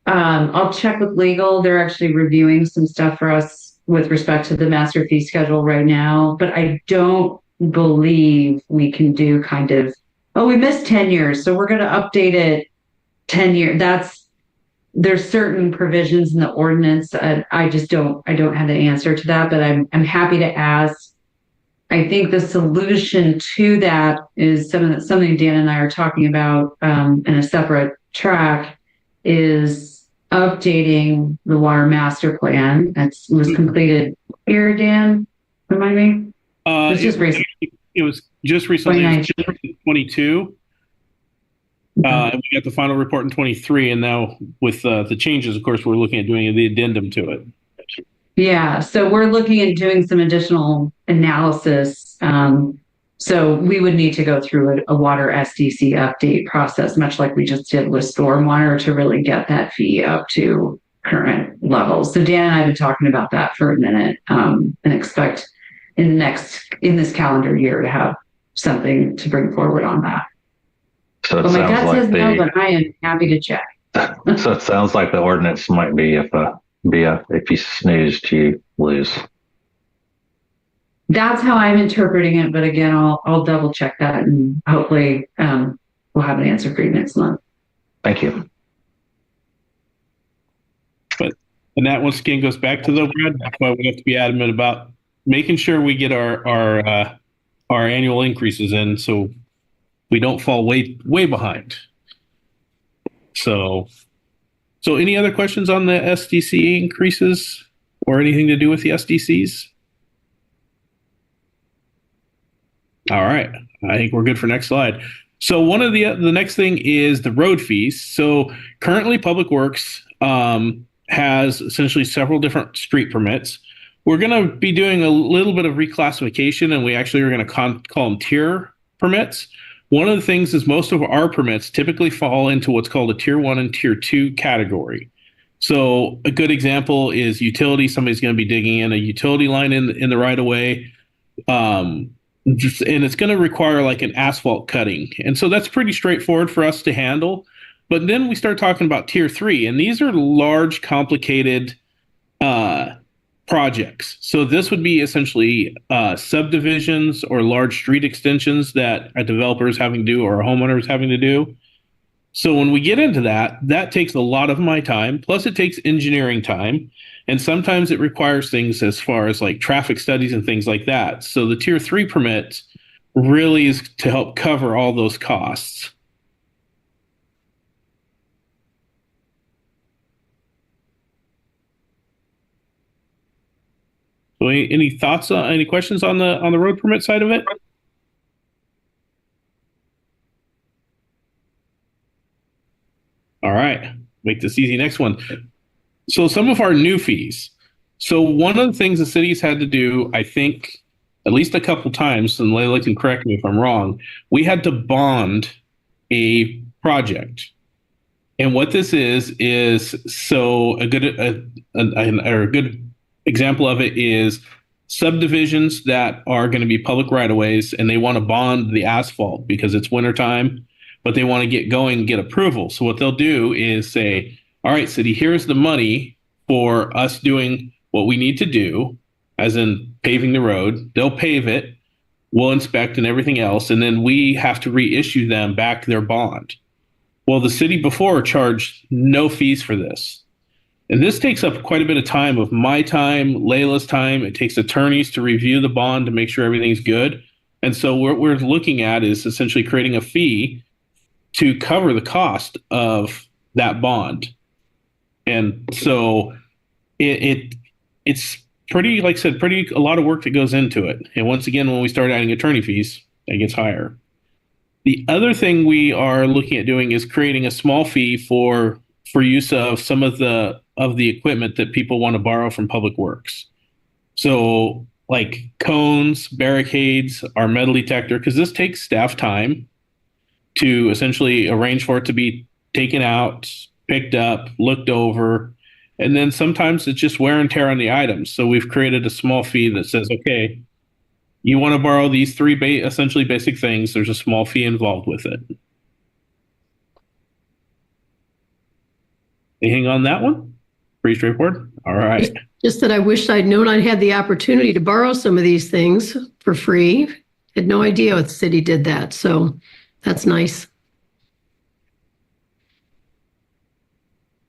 S3: I'll check with legal. They're actually reviewing some stuff for us with respect to the master fee schedule right now, but I don't believe we can do kind of, we missed 10 years, so we're going to update it 10 years. There's certain provisions in the ordinance. I don't have the answer to that, but I'm happy to ask. I think the solution to that is something Dan and I are talking about in a separate track, is updating the water master plan. Was completed here, Dan. Remind me. It was just recently.
S8: It was just recently. 2022. We got the final report in 23, and now with the changes, of course, we're looking at doing the addendum to it.
S3: Yeah, so we're looking at doing some additional analysis. So we would need to go through a water SDC update process, much like we just did with stormwater, to really get that fee up to current levels. So Dan and I have been talking about that for a minute, and expect in this calendar year to have something to bring forward on that.
S4: So
S3: my gut says no, but I am happy to check.
S4: So it sounds like the ordinance might be if you snoozed, you lose.
S3: That's how I'm interpreting it, but again, I'll double check that, and hopefully we'll have an answer for you next month.
S4: Thank you.
S8: And that once again goes back to the Brad. That's why we have to be adamant about making sure we get our annual increases in, so we don't fall way behind. So any other questions on the SDC increases or anything to do with the SDCs? All right, I think we're good for next slide. So one of the next thing is the road fees. So currently Public Works has essentially several different street permits. We're going to be doing a little bit of reclassification, and we actually are going to call them tier permits. One of the things is most of our permits typically fall into what's called a tier 1 and tier 2 category. So a good example is utility. Somebody's going to be digging in a utility line in the right of way. And it's going to require like an asphalt cutting. And so that's pretty straightforward for us to handle. But then we start talking about tier 3, and these are large, complicated projects. So this would be essentially subdivisions or large street extensions that a developer is having to do or a homeowner is having to do. So when we get into that takes a lot of my time, plus it takes engineering time. And sometimes it requires things as far as like traffic studies and things like that. So the tier 3 permit really is to help cover all those costs. So any thoughts, any questions on the road permit side of it? All right, make this easy. Next one. So some of our new fees. So one of the things the city's had to do, I think, at least a couple times, and Layla can correct me if I'm wrong, we had to bond a project. And what this is so a good example of it is subdivisions that are going to be public right of ways, and they want to bond the asphalt because it's wintertime, but they want to get going and get approval. So what they'll do is say, all right, city, here's the money for us doing what we need to do, as in paving the road. They'll pave it, we'll inspect and everything else, and then we have to reissue them back their bond. Well, the city before charged no fees for this. And this takes up quite a bit of time, of my time, Layla's time. It takes attorneys to review the bond to make sure everything's good. And so what we're looking at is essentially creating a fee to cover the cost of that bond. And so it's pretty, like I said, a lot of work that goes into it. And once again, when we start adding attorney fees, it gets higher. The other thing we are looking at doing is creating a small fee for use of some of the equipment that people want to borrow from Public Works. So like cones, barricades, our metal detector, because this takes staff time to essentially arrange for it to be taken out, picked up, looked over, and then sometimes it's just wear and tear on the items. So we've created a small fee that says, okay, you want to borrow these three essentially basic things, there's a small fee involved with it. Anything on that one? Pretty straightforward. All right.
S1: Just that I wish I'd known I'd had the opportunity to borrow some of these things for free. Had no idea the city did that. So that's nice.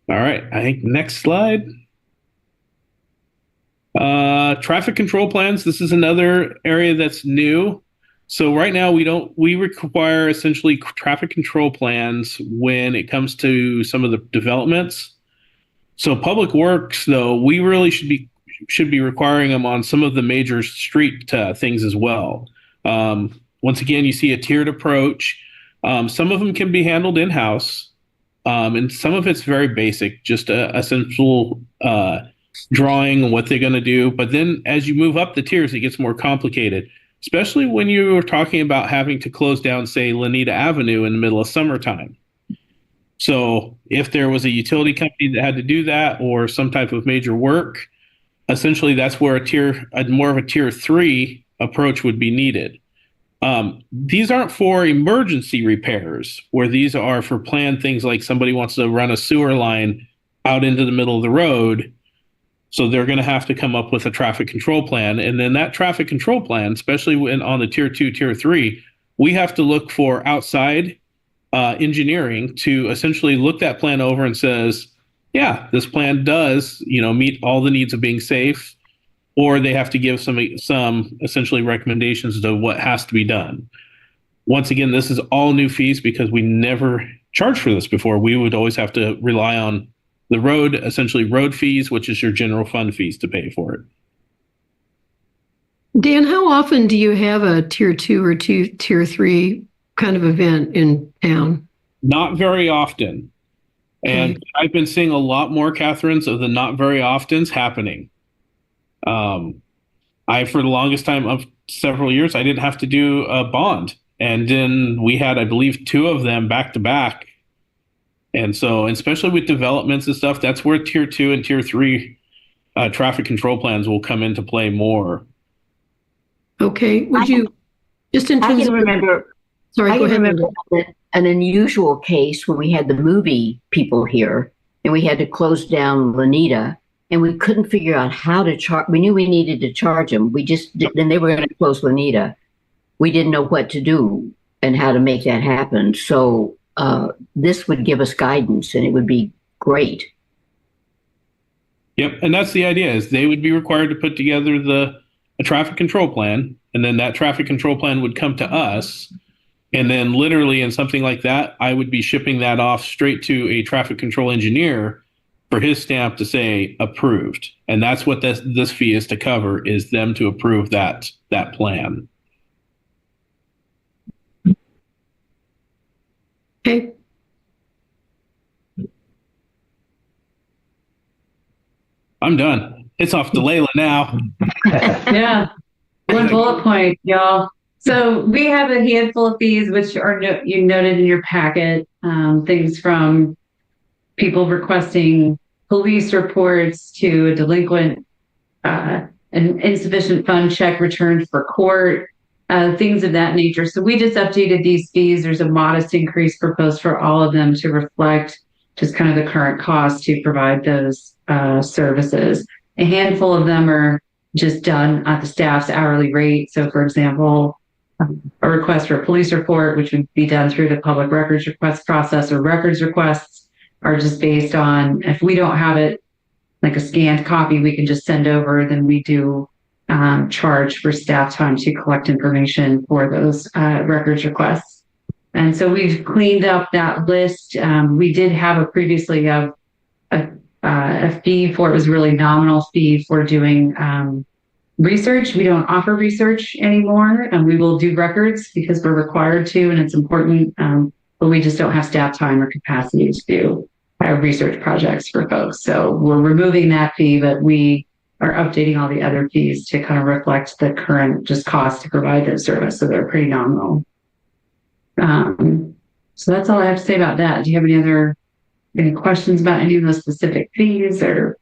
S8: All right. I think next slide. Traffic control plans. This is another area that's new. So right now we require essentially traffic control plans when it comes to some of the developments. So Public Works, though, we really should be requiring them on some of the major street things as well. Once again, you see a tiered approach. Some of them can be handled in-house, and some of it's very basic, just a simple drawing on what they're going to do. But then as you move up the tiers, it gets more complicated, especially when you're talking about having to close down, say, Lanita Avenue in the middle of summertime. So if there was a utility company that had to do that or some type of major work, essentially that's where more of a tier 3 approach would be needed. These aren't for emergency repairs, where these are for planned things like somebody wants to run a sewer line out into the middle of the road. So they're going to have to come up with a traffic control plan. And then that traffic control plan, especially on the tier 2, tier 3, we have to look for outside engineering to essentially look that plan over and says, yeah, this plan does, meet all the needs of being safe, or they have to give some essentially recommendations to what has to be done. Once again, this is all new fees because we never charged for this before. We would always have to rely on the essentially road fees, which is your general fund fees to pay for it.
S1: Dan, how often do you have a tier 2 or tier 3 kind of event in town?
S8: Not very often. And
S1: Okay.
S8: I've been seeing a lot more, Catherine's, of the not very oftens happening. For the longest time of several years, I didn't have to do a bond. And then we had, I believe, 2 of them back to back. And so, especially with developments and stuff, that's where tier 2 and tier 3 traffic control plans will come into play more.
S1: Okay. Would you, just in
S5: I
S1: terms
S5: can
S1: of,
S5: remember.
S1: sorry,
S5: I
S1: go
S5: can
S1: ahead.
S5: remember an unusual case when we had the movie people here, and we had to close down Lanita, and we couldn't figure out how to charge. We knew we needed to charge them. We just then they were going to close Lanita. We didn't know what to do and how to make that happen. So this would give us guidance, and it would be great.
S8: Yep, and that's the idea, is they would be required to put together a traffic control plan, and then that traffic control plan would come to us, and then literally in something like that, I would be shipping that off straight to a traffic control engineer for his stamp to say approved. And that's what this fee is to cover, is them to approve that plan.
S1: Okay.
S8: I'm done. It's off to Layla now.
S3: Yeah. One bullet point, y'all. So we have a handful of fees, which are you noted in your packet. Things from people requesting police reports to a delinquent an insufficient fund check returned for court, things of that nature. So we just updated these fees. There's a modest increase proposed for all of them to reflect just kind of the current cost to provide those services. A handful of them are just done at the staff's hourly rate. So for example, a request for a police report, which would be done through the public records request process, or records requests are just based on, if we don't have it like a scanned copy we can just send over, then we do charge for staff time to collect information for those records requests. And so we've cleaned up that list. We did have previously a fee for, it was really nominal fee for doing research. We don't offer research anymore, and we will do records because we're required to, and it's important, but we just don't have staff time or capacity to do research projects for folks. So we're removing that fee, but we are updating all the other fees to kind of reflect the current just cost to provide that service. So they're pretty nominal. So that's all I have to say about that. Do you have any questions about any of those specific fees? Or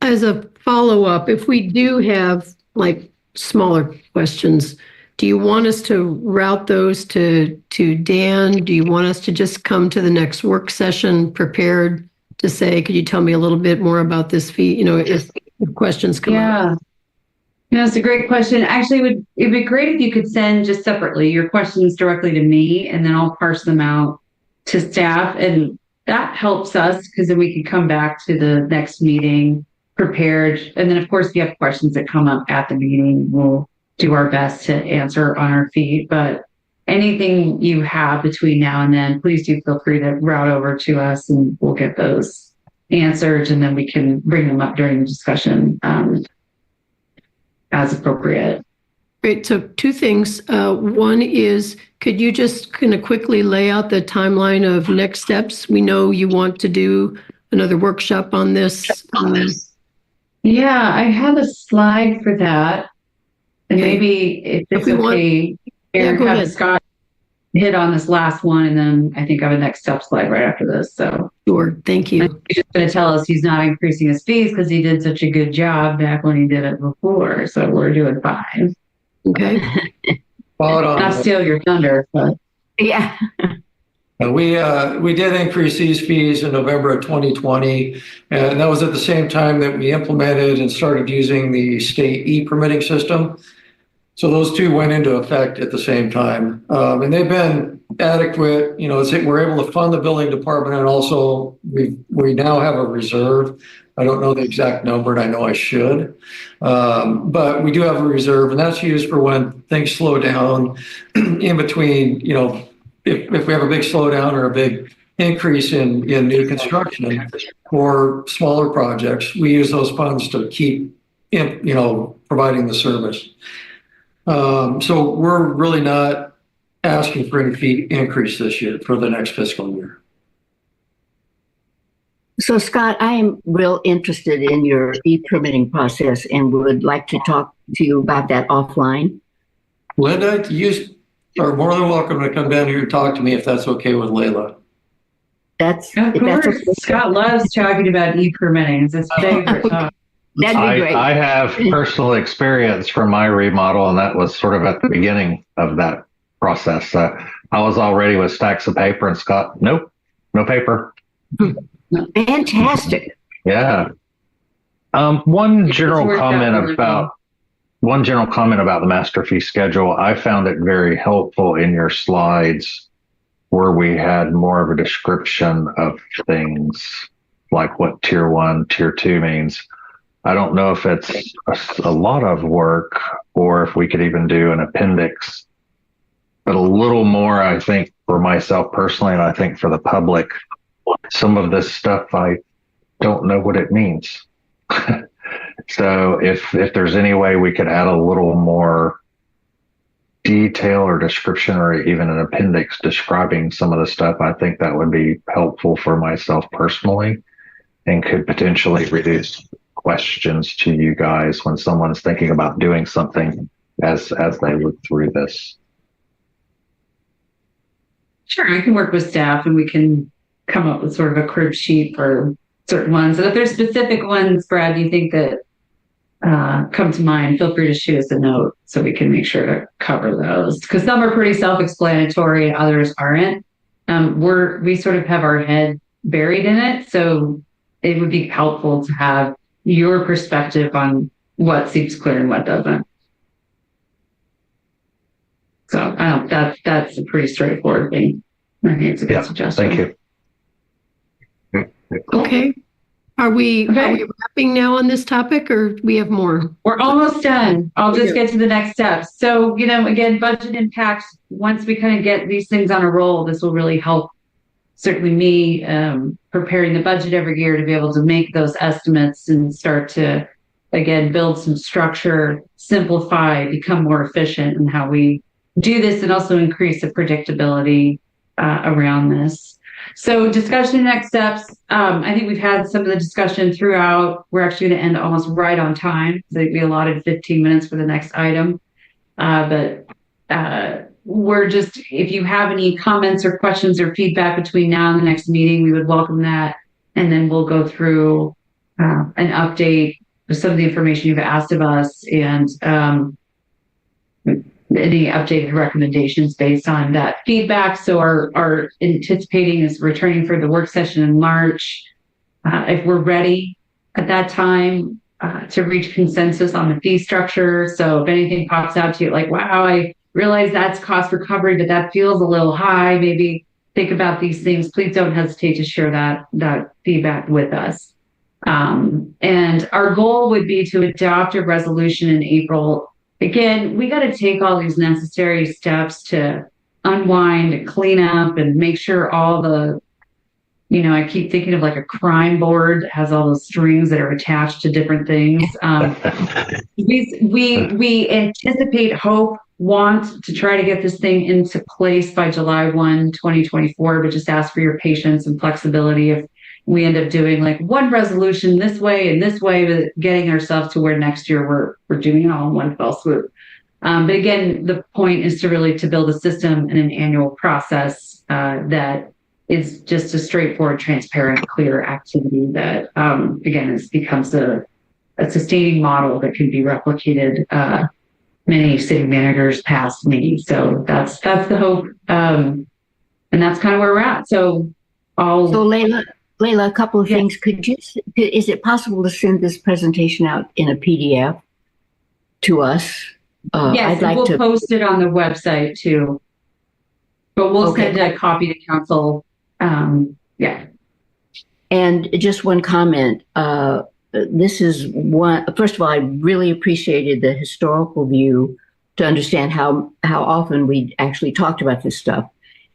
S1: as a follow-up, if we do have like smaller questions, do you want us to route those to Dan? Do you want us to just come to the next work session prepared to say, could you tell me a little bit more about this fee? You know, if questions come up.
S3: No, it's a great question. Actually, it'd be great if you could send just separately your questions directly to me, and then I'll parse them out to staff. And that helps us because then we can come back to the next meeting prepared. And then, of course, if you have questions that come up at the meeting, we'll do our best to answer on our feet. But anything you have between now and then, please do feel free to route over to us and we'll get those answered, and then we can bring them up during the discussion as appropriate.
S1: Great. So two things. One is, could you just kind of quickly lay out the timeline of next steps? We know you want to do another workshop on this.
S3: Yeah, I have a slide for that. And maybe if it's okay, have Scott hit on this last one, and then I think I have a next step slide right after this. So
S1: sure, thank you.
S3: He's just going to tell us he's not increasing his fees because he did such a good job back when he did it before. So we're doing fine.
S1: Okay.
S3: Not steal your thunder, but
S5: yeah.
S7: We did increase these fees in November of 2020, and that was at the same time that we implemented and started using the state e-permitting system. So those two went into effect at the same time, and they've been adequate. You know, we're able to fund the building department, and also we now have a reserve. I don't know the exact number, and I know I should, but we do have a reserve, and that's used for when things slow down in between. You know, if we have a big slowdown or a big increase in new construction or smaller projects, we use those funds to keep providing the service. So we're really not asking for any fee increase this year for the next fiscal year.
S5: So Scott, I am real interested in your e-permitting process and would like to talk to you about that offline.
S7: Linda, you are more than welcome to come down here and talk to me if that's okay with Layla.
S5: That's
S3: of course.
S5: Okay.
S3: Scott loves talking about e-permitting. It's his favorite topic.
S5: That'd be great.
S4: I have personal experience from my remodel, and that was sort of at the beginning of that process. I was all ready with stacks of paper, and Scott, nope, no paper.
S5: Fantastic.
S4: Yeah. One general comment about the master fee schedule. I found it very helpful in your slides where we had more of a description of things like what tier 1, tier 2 means. I don't know if it's a lot of work or if we could even do an appendix, but a little more, I think, for myself personally, and I think for the public, some of this stuff, I don't know what it means. So if there's any way we could add a little more detail or description or even an appendix describing some of the stuff, I think that would be helpful for myself personally and could potentially reduce questions to you guys when someone's thinking about doing something as they look through this.
S3: Sure, I can work with staff and we can come up with sort of a crib sheet for certain ones. And if there's specific ones, Brad, you think that come to mind, feel free to shoot us a note so we can make sure to cover those. Because some are pretty self-explanatory, others aren't. We sort of have our head buried in it, so it would be helpful to have your perspective on what seems clear and what doesn't. So that's a pretty straightforward thing. I think it's a good suggestion.
S4: Thank you.
S1: Okay. Are we wrapping now on this topic, or we have more?
S3: We're almost done. I'll just get to the next steps. So, again, budget impacts, once we kind of get these things on a roll, this will really help, certainly me, preparing the budget every year to be able to make those estimates and start to, again, build some structure, simplify, become more efficient in how we do this, and also increase the predictability around this. So discussion next steps. I think we've had some of the discussion throughout. We're actually going to end almost right on time. So we allotted 15 minutes for the next item. But we're just, if you have any comments or questions or feedback between now and the next meeting, we would welcome that. And then we'll go through an update with some of the information you've asked of us and any updated recommendations based on that feedback. So our anticipating is returning for the work session in March. If we're ready at that time to reach consensus on the fee structure. So if anything pops out to you like, wow, I realize that's cost recovery, but that feels a little high, maybe think about these things, please don't hesitate to share that feedback with us. And our goal would be to adopt a resolution in April. Again, we got to take all these necessary steps to unwind and clean up and make sure all the, I keep thinking of like a crime board that has all those strings that are attached to different things. We anticipate, want to try to get this thing into place by July 1, 2024, but just ask for your patience and flexibility if we end up doing like one resolution this way, but getting ourselves to where next year we're doing it all in one fell swoop. But again, the point is to build a system and an annual process that is just a straightforward, transparent, clear activity that again becomes a sustaining model that can be replicated. Many city managers past me, so that's the hope, and that's kind of where we're at. So Layla, a couple of things. Is it possible to send this presentation out in a PDF to us?
S5: Yes,
S3: we'll post it on the website too. But we'll send a copy to council.
S5: And just one comment. This is one. First of all, I really appreciated the historical view to understand how often we actually talked about this stuff.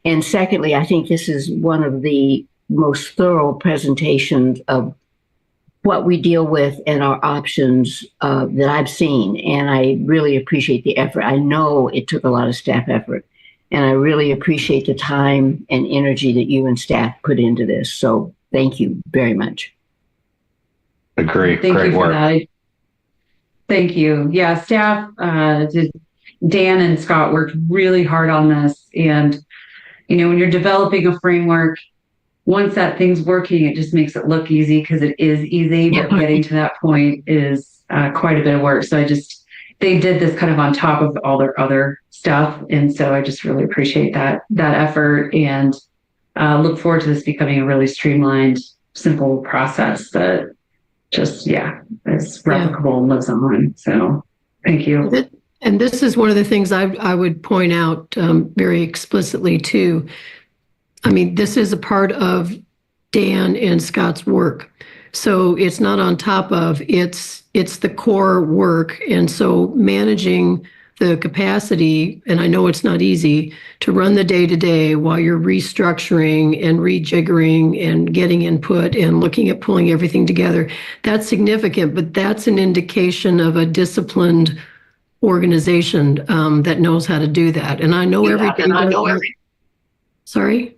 S5: And secondly, I think this is one of the most thorough presentations of what we deal with and our options that I've seen. And I really appreciate the effort. I know it took a lot of staff effort, and I really appreciate the time and energy that you and staff put into this. So thank you very much.
S4: Agree.
S3: Thank
S4: Great
S3: you
S4: work.
S3: for that. Thank you. Yeah, staff, Dan and Scott worked really hard on this. And, when you're developing a framework, once that thing's working, it just makes it look easy because it is easy, but getting to that point is quite a bit of work. So they did this kind of on top of all their other stuff. And so I just really appreciate that effort and look forward to this becoming a really streamlined, simple process that just, is replicable and lives on. So thank you.
S1: And this is one of the things I would point out very explicitly too. I mean, this is a part of Dan and Scott's work. So it's not on top of, it's the core work. And so managing the capacity, and I know it's not easy, to run the day-to-day while you're restructuring and rejiggering and getting input and looking at pulling everything together. That's significant, but that's an indication of a disciplined organization that knows how to do that. And I know everything. Sorry?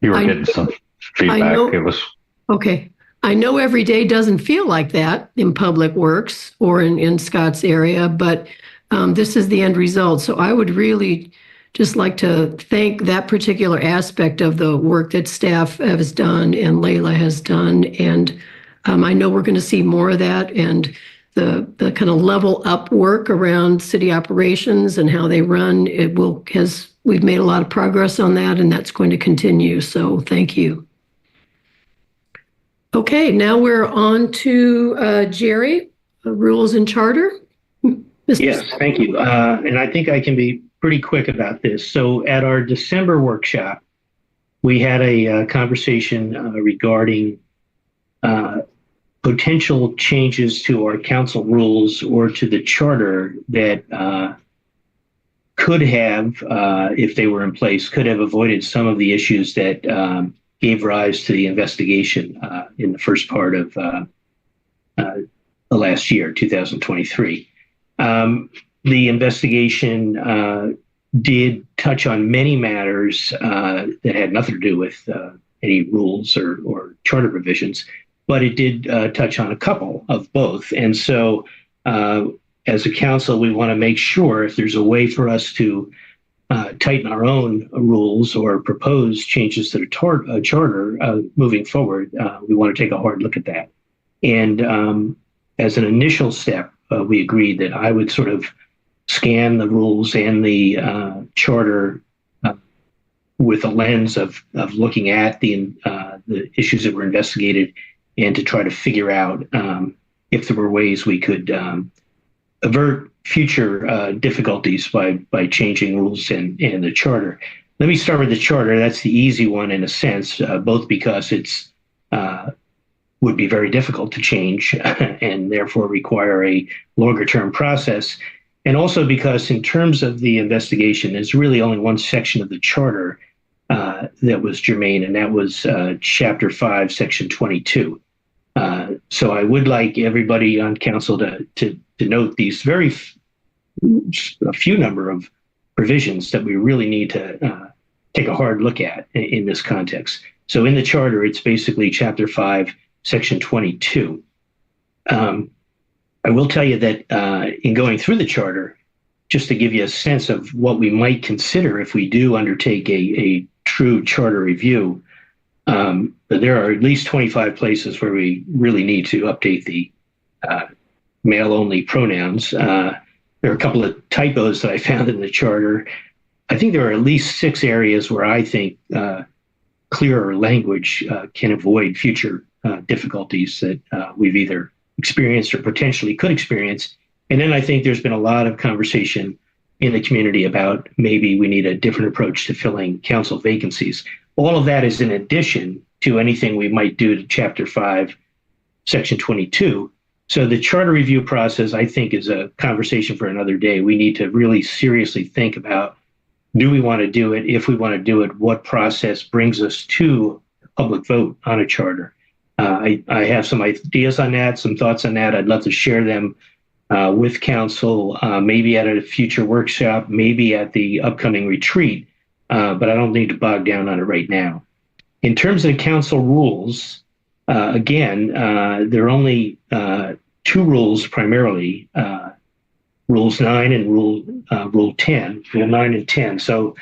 S4: You were getting some feedback. It was
S1: okay. I know every day doesn't feel like that in Public Works or in Scott's area, but this is the end result. So I would really just like to thank that particular aspect of the work that staff has done and Layla has done. And I know we're going to see more of that, and the kind of level up work around city operations and how they run. We've made a lot of progress on that, and that's going to continue. So thank you. Okay, now we're on to Jerry, Rules and Charter.
S6: Yes, thank you. And I think I can be pretty quick about this. So at our December workshop, we had a conversation regarding potential changes to our council rules or to the charter that could have, if they were in place, could have avoided some of the issues that gave rise to the investigation in the first part of the last year, 2023. The investigation did touch on many matters that had nothing to do with any rules or charter provisions, but it did touch on a couple of both. And so as a council, we want to make sure if there's a way for us to tighten our own rules or propose changes to the charter moving forward, we want to take a hard look at that. And as an initial step, we agreed that I would sort of scan the rules and the charter with a lens of looking at the issues that were investigated and to try to figure out if there were ways we could avert future difficulties by changing rules and the charter. Let me start with the charter. That's the easy one in a sense, both because it's would be very difficult to change and therefore require a longer term process. And also because in terms of the investigation, there's really only one section of the charter that was germane, and that was Chapter 5, Section 22. So I would like everybody on council to note these a few number of provisions that we really need to take a hard look at in this context. So in the charter, it's basically Chapter 5, Section 22. I will tell you that in going through the charter, just to give you a sense of what we might consider if we do undertake a true charter review, there are at least 25 places where we really need to update the male-only pronouns. There are a couple of typos that I found in the charter. I think there are at least 6 areas where I think clearer language can avoid future difficulties that we've either experienced or potentially could experience. And then I think there's been a lot of conversation in the community about maybe we need a different approach to filling council vacancies. All of that is in addition to anything we might do to Chapter 5, Section 22. So the charter review process, I think, is a conversation for another day. We need to really seriously think about, do we want to do it? If we want to do it, what process brings us to a public vote on a charter? I have some ideas on that, some thoughts on that. I'd love to share them with council, maybe at a future workshop, maybe at the upcoming retreat, but I don't need to bog down on it right now. In terms of the council rules, again, there are only 2 rules primarily, Rules 9 and Rule 10, Rule 9 and 10. So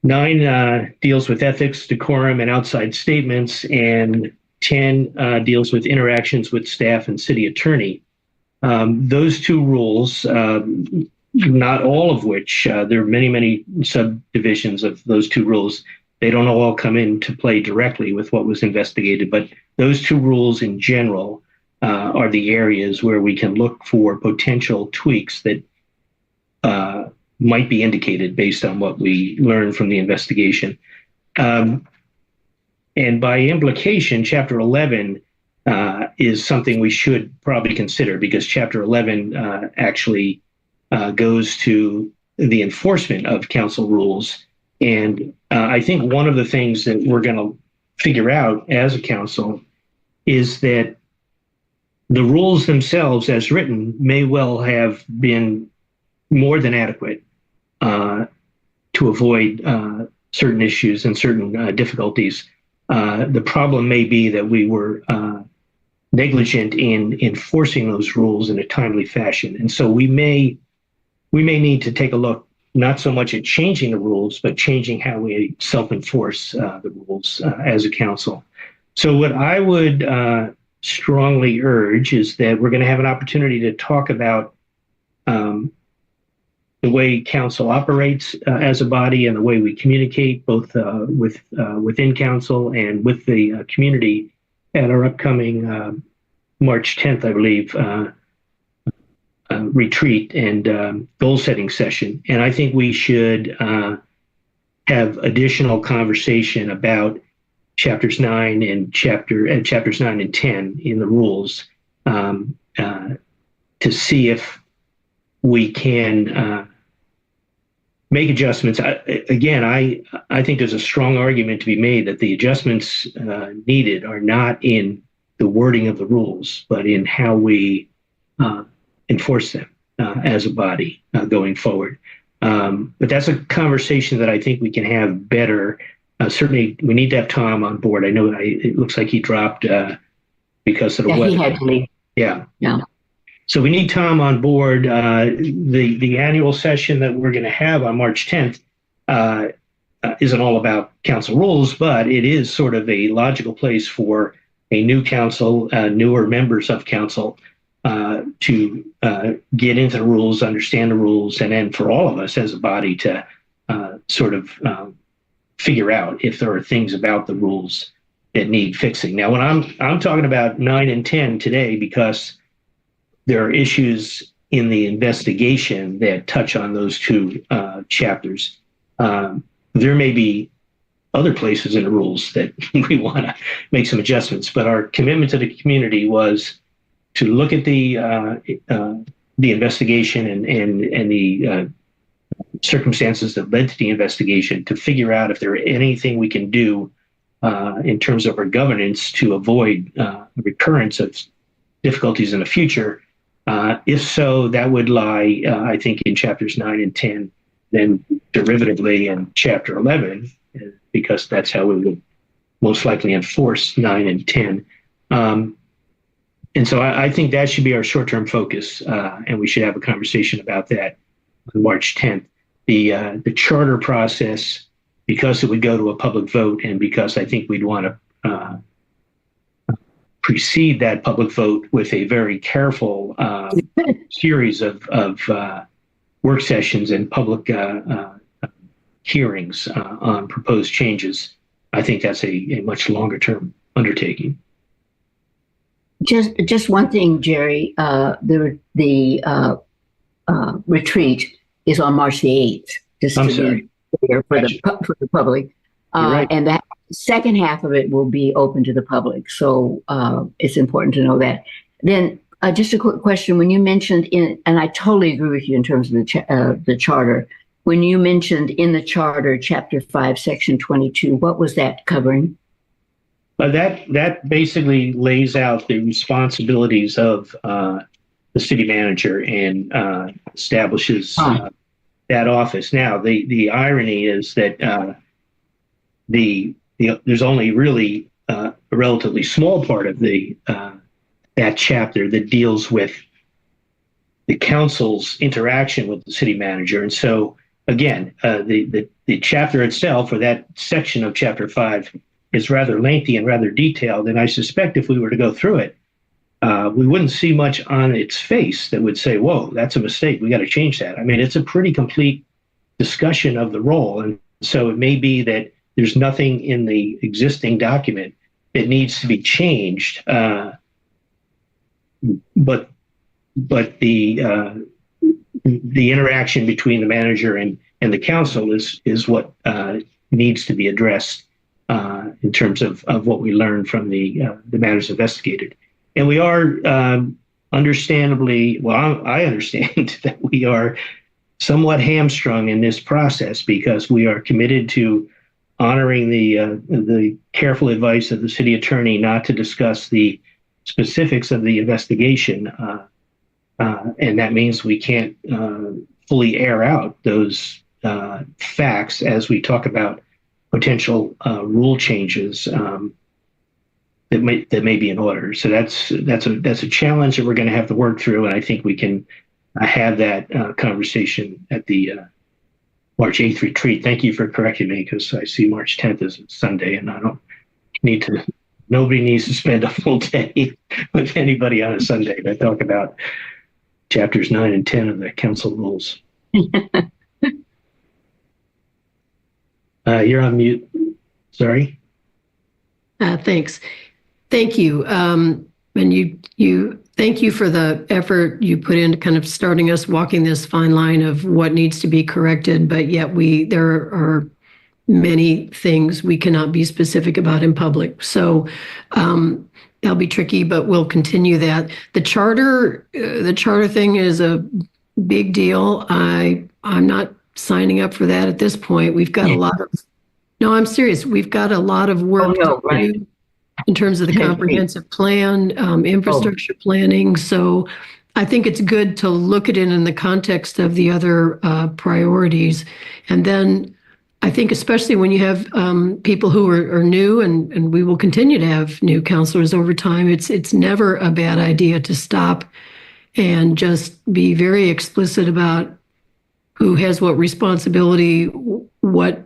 S6: 9 deals with ethics, decorum, and outside statements, and 10 deals with interactions with staff and city attorney. Those 2 rules, not all of which, there are many, many subdivisions of those 2 rules. They don't all come into play directly with what was investigated, but those 2 rules in general are the areas where we can look for potential tweaks that might be indicated based on what we learned from the investigation. And by implication, Chapter 11 is something we should probably consider, because Chapter 11 actually goes to the enforcement of council rules. And I think one of the things that we're going to figure out as a council is that the rules themselves as written may well have been more than adequate to avoid certain issues and certain difficulties. The problem may be that we were negligent in enforcing those rules in a timely fashion. And so we may need to take a look, not so much at changing the rules, but changing how we self-enforce the rules as a council. So what I would strongly urge is that we're going to have an opportunity to talk about the way council operates as a body and the way we communicate both within council and with the community at our upcoming March 10th, I believe, retreat and goal setting session. And I think we should have additional conversation about chapters 9 and chapters 9 and 10 in the rules to see if we can make adjustments. I think there's a strong argument to be made that the adjustments needed are not in the wording of the rules, but in how we enforce them as a body going forward. But that's a conversation that I think we can have better. Certainly, we need to have Tom on board. I know it looks like he dropped because of the weather.
S5: He had to leave.
S6: Yeah.
S5: Yeah.
S6: So we need Tom on board. The annual session that we're going to have on March 10th isn't all about council rules, but it is sort of a logical place for a new council, newer members of council to get into the rules, understand the rules, and then for all of us as a body to sort of figure out if there are things about the rules that need fixing. Now, when I'm talking about 9 and 10 today, because there are issues in the investigation that touch on those two chapters. There may be other places in the rules that we want to make some adjustments, but our commitment to the community was to look at the investigation and the circumstances that led to the investigation to figure out if there anything we can do in terms of our governance to avoid the recurrence of difficulties in the future. If so, that would lie, I think, in chapters 9 and 10, then derivatively in chapter 11, because that's how we would most likely enforce 9 and 10. And so I think that should be our short-term focus, and we should have a conversation about that on March 10th. The charter process, because it would go to a public vote, and because I think we'd want to precede that public vote with a very careful series of work sessions and public hearings on proposed changes. I think that's a much longer term undertaking.
S5: Just one thing, Jerry. The retreat is on March the 8th. Just
S6: I'm
S5: to
S6: sorry.
S5: be clear for the public,
S6: Right.
S5: and that second half of it will be open to the public. So it's important to know that. Then just a quick question: when you mentioned and I totally agree with you in terms of the charter. When you mentioned in the charter, Chapter 5, Section 22, what was that covering?
S6: That basically lays out the responsibilities of the city manager and establishes that office. Now, the irony is that there's only really a relatively small part of that chapter that deals with the council's interaction with the city manager. And so, again, the chapter itself, or that section of Chapter 5, is rather lengthy and rather detailed. And I suspect if we were to go through it, we wouldn't see much on its face that would say, whoa, that's a mistake. We got to change that. I mean, it's a pretty complete discussion of the role. And so it may be that there's nothing in the existing document that needs to be changed. But the interaction between the manager and the council is what needs to be addressed in terms of what we learned from the matters investigated. And we are understandably, well, I understand that we are somewhat hamstrung in this process because we are committed to honoring the careful advice of the city attorney not to discuss the specifics of the investigation, and that means we can't fully air out those facts as we talk about potential rule changes that may be in order. So that's a challenge that we're going to have to work through, and I think we can have that conversation at the March 8th retreat. Thank you for correcting me, because I see March 10th is Sunday, and I don't need to. Nobody needs to spend a full day with anybody on a Sunday to talk about chapters 9 and 10 of the council rules. You're on mute. Sorry.
S1: Thanks. Thank you. And you thank you for the effort you put into kind of starting us walking this fine line of what needs to be corrected, but yet there are many things we cannot be specific about in public. So that'll be tricky, but we'll continue that. The charter thing is a big deal. I'm not signing up for that at this point. We've got a lot of, no, I'm serious. We've got a lot of work to do in terms of the comprehensive plan, infrastructure planning. So I think it's good to look at it in the context of the other priorities. And then I think especially when you have people who are new, and we will continue to have new counselors over time, it's never a bad idea to stop and just be very explicit about who has what responsibility, what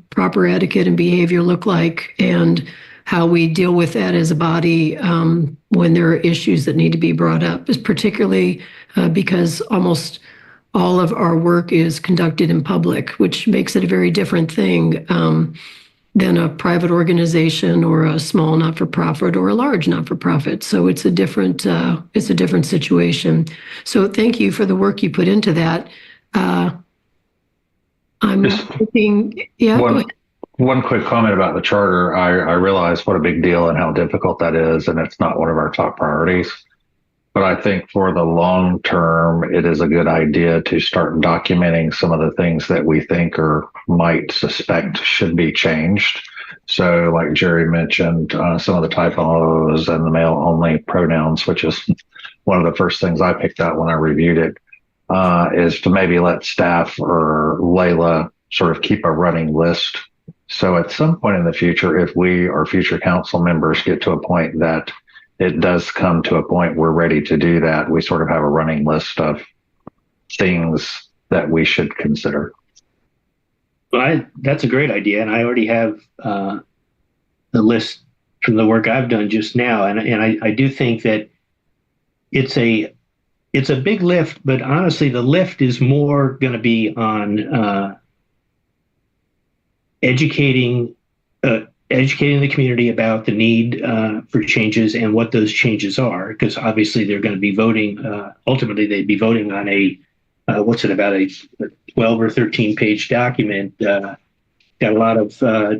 S1: proper etiquette and behavior look like, and how we deal with that as a body when there are issues that need to be brought up, is particularly because almost all of our work is conducted in public, which makes it a very different thing than a private organization or a small not-for-profit or a large not-for-profit. So it's a different situation. So thank you for the work you put into that. I'm thinking, yeah.
S4: One quick comment about the charter. I realize what a big deal and how difficult that is, and it's not one of our top priorities. But I think for the long term, it is a good idea to start documenting some of the things that we think or might suspect should be changed. So like Jerry mentioned, some of the typos and the male-only pronouns, which is one of the first things I picked out when I reviewed it, is to maybe let staff or Layla sort of keep a running list. So at some point in the future, if we or future council members get to a point that it does come to a point we're ready to do that, we sort of have a running list of things that we should consider.
S6: Well, that's a great idea, and I already have the list from the work I've done just now, and I do think that it's a big lift, but honestly, the lift is more going to be on educating the community about the need for changes and what those changes are, because obviously they're going to be voting. Ultimately, they'd be voting on a 12 or 13 page document. Got a lot of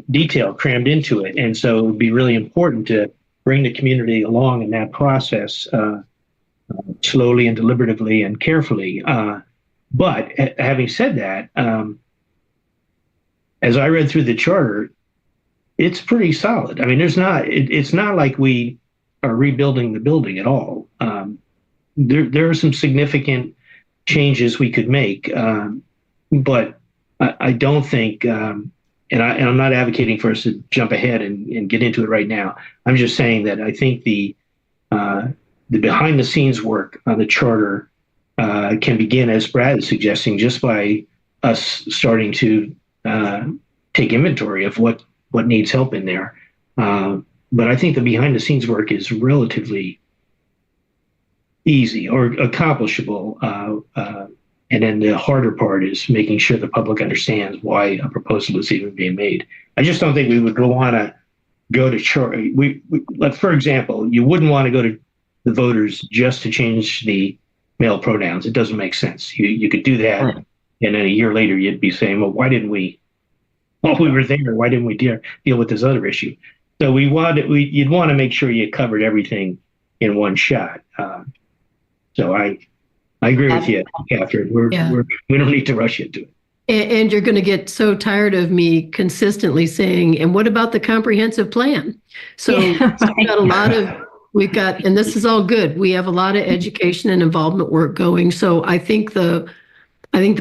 S6: detail crammed into it, and so it would be really important to bring the community along in that process slowly and deliberatively and carefully. But having said that, as I read through the charter, it's pretty solid. I mean, it's not like we are rebuilding the building at all. There are some significant changes we could make, but I don't think, and I'm not advocating for us to jump ahead and get into it right now. I'm just saying that I think the behind the scenes work on the charter can begin, as Brad is suggesting, just by us starting to take inventory of what needs help in there. But I think the behind the scenes work is relatively easy or accomplishable. And then the harder part is making sure the public understands why a proposal is even being made. I just don't think we would want to go to charter. Like, for example, you wouldn't want to go to the voters just to change the male pronouns. It doesn't make sense. You could do that, and then a year later you'd be saying, well, why didn't we? While we were there, why didn't we deal with this other issue? So you'd want to make sure you covered everything in one shot. So I agree with you, Catherine. We don't need to rush into it.
S1: And you're going to get so tired of me consistently saying, and what about the comprehensive plan? So we've got, and this is all good. We have a lot of education and involvement work going. So I think the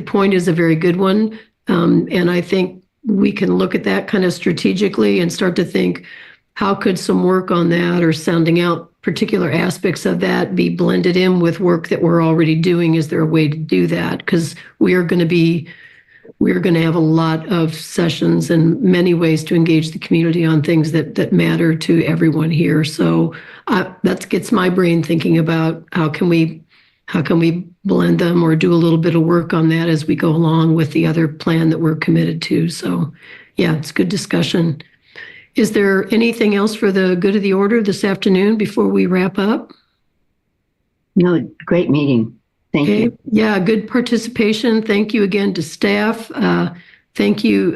S1: point is a very good one. And I think we can look at that kind of strategically and start to think, how could some work on that or sounding out particular aspects of that be blended in with work that we're already doing? Is there a way to do that? Because we're going to have a lot of sessions and many ways to engage the community on things that matter to everyone here. So that gets my brain thinking about how can we blend them or do a little bit of work on that as we go along with the other plan that we're committed to. So yeah, it's good discussion. Is there anything else for the good of the order this afternoon before we wrap up?
S5: No, great meeting. Thank you.
S1: Yeah, good participation. Thank you again to staff. Thank you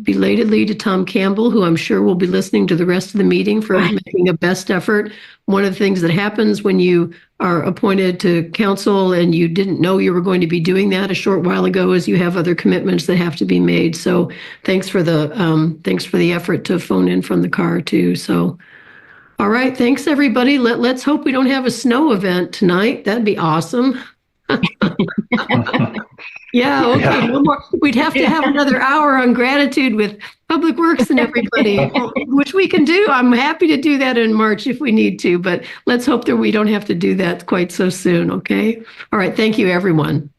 S1: belatedly to Tom Campbell, who I'm sure will be listening to the rest of the meeting, for making a best effort. One of the things that happens when you are appointed to council and you didn't know you were going to be doing that a short while ago is you have other commitments that have to be made. So thanks for the effort to phone in from the car too. So, all right, thanks everybody. Let's hope we don't have a snow event tonight. That'd be awesome. Yeah, okay.
S4: Yeah.
S1: No more. We'd have to have another hour on gratitude with Public Works and everybody, which we can do. I'm happy to do that in March if we need to, but let's hope that we don't have to do that quite so soon, okay? All right, thank you, everyone.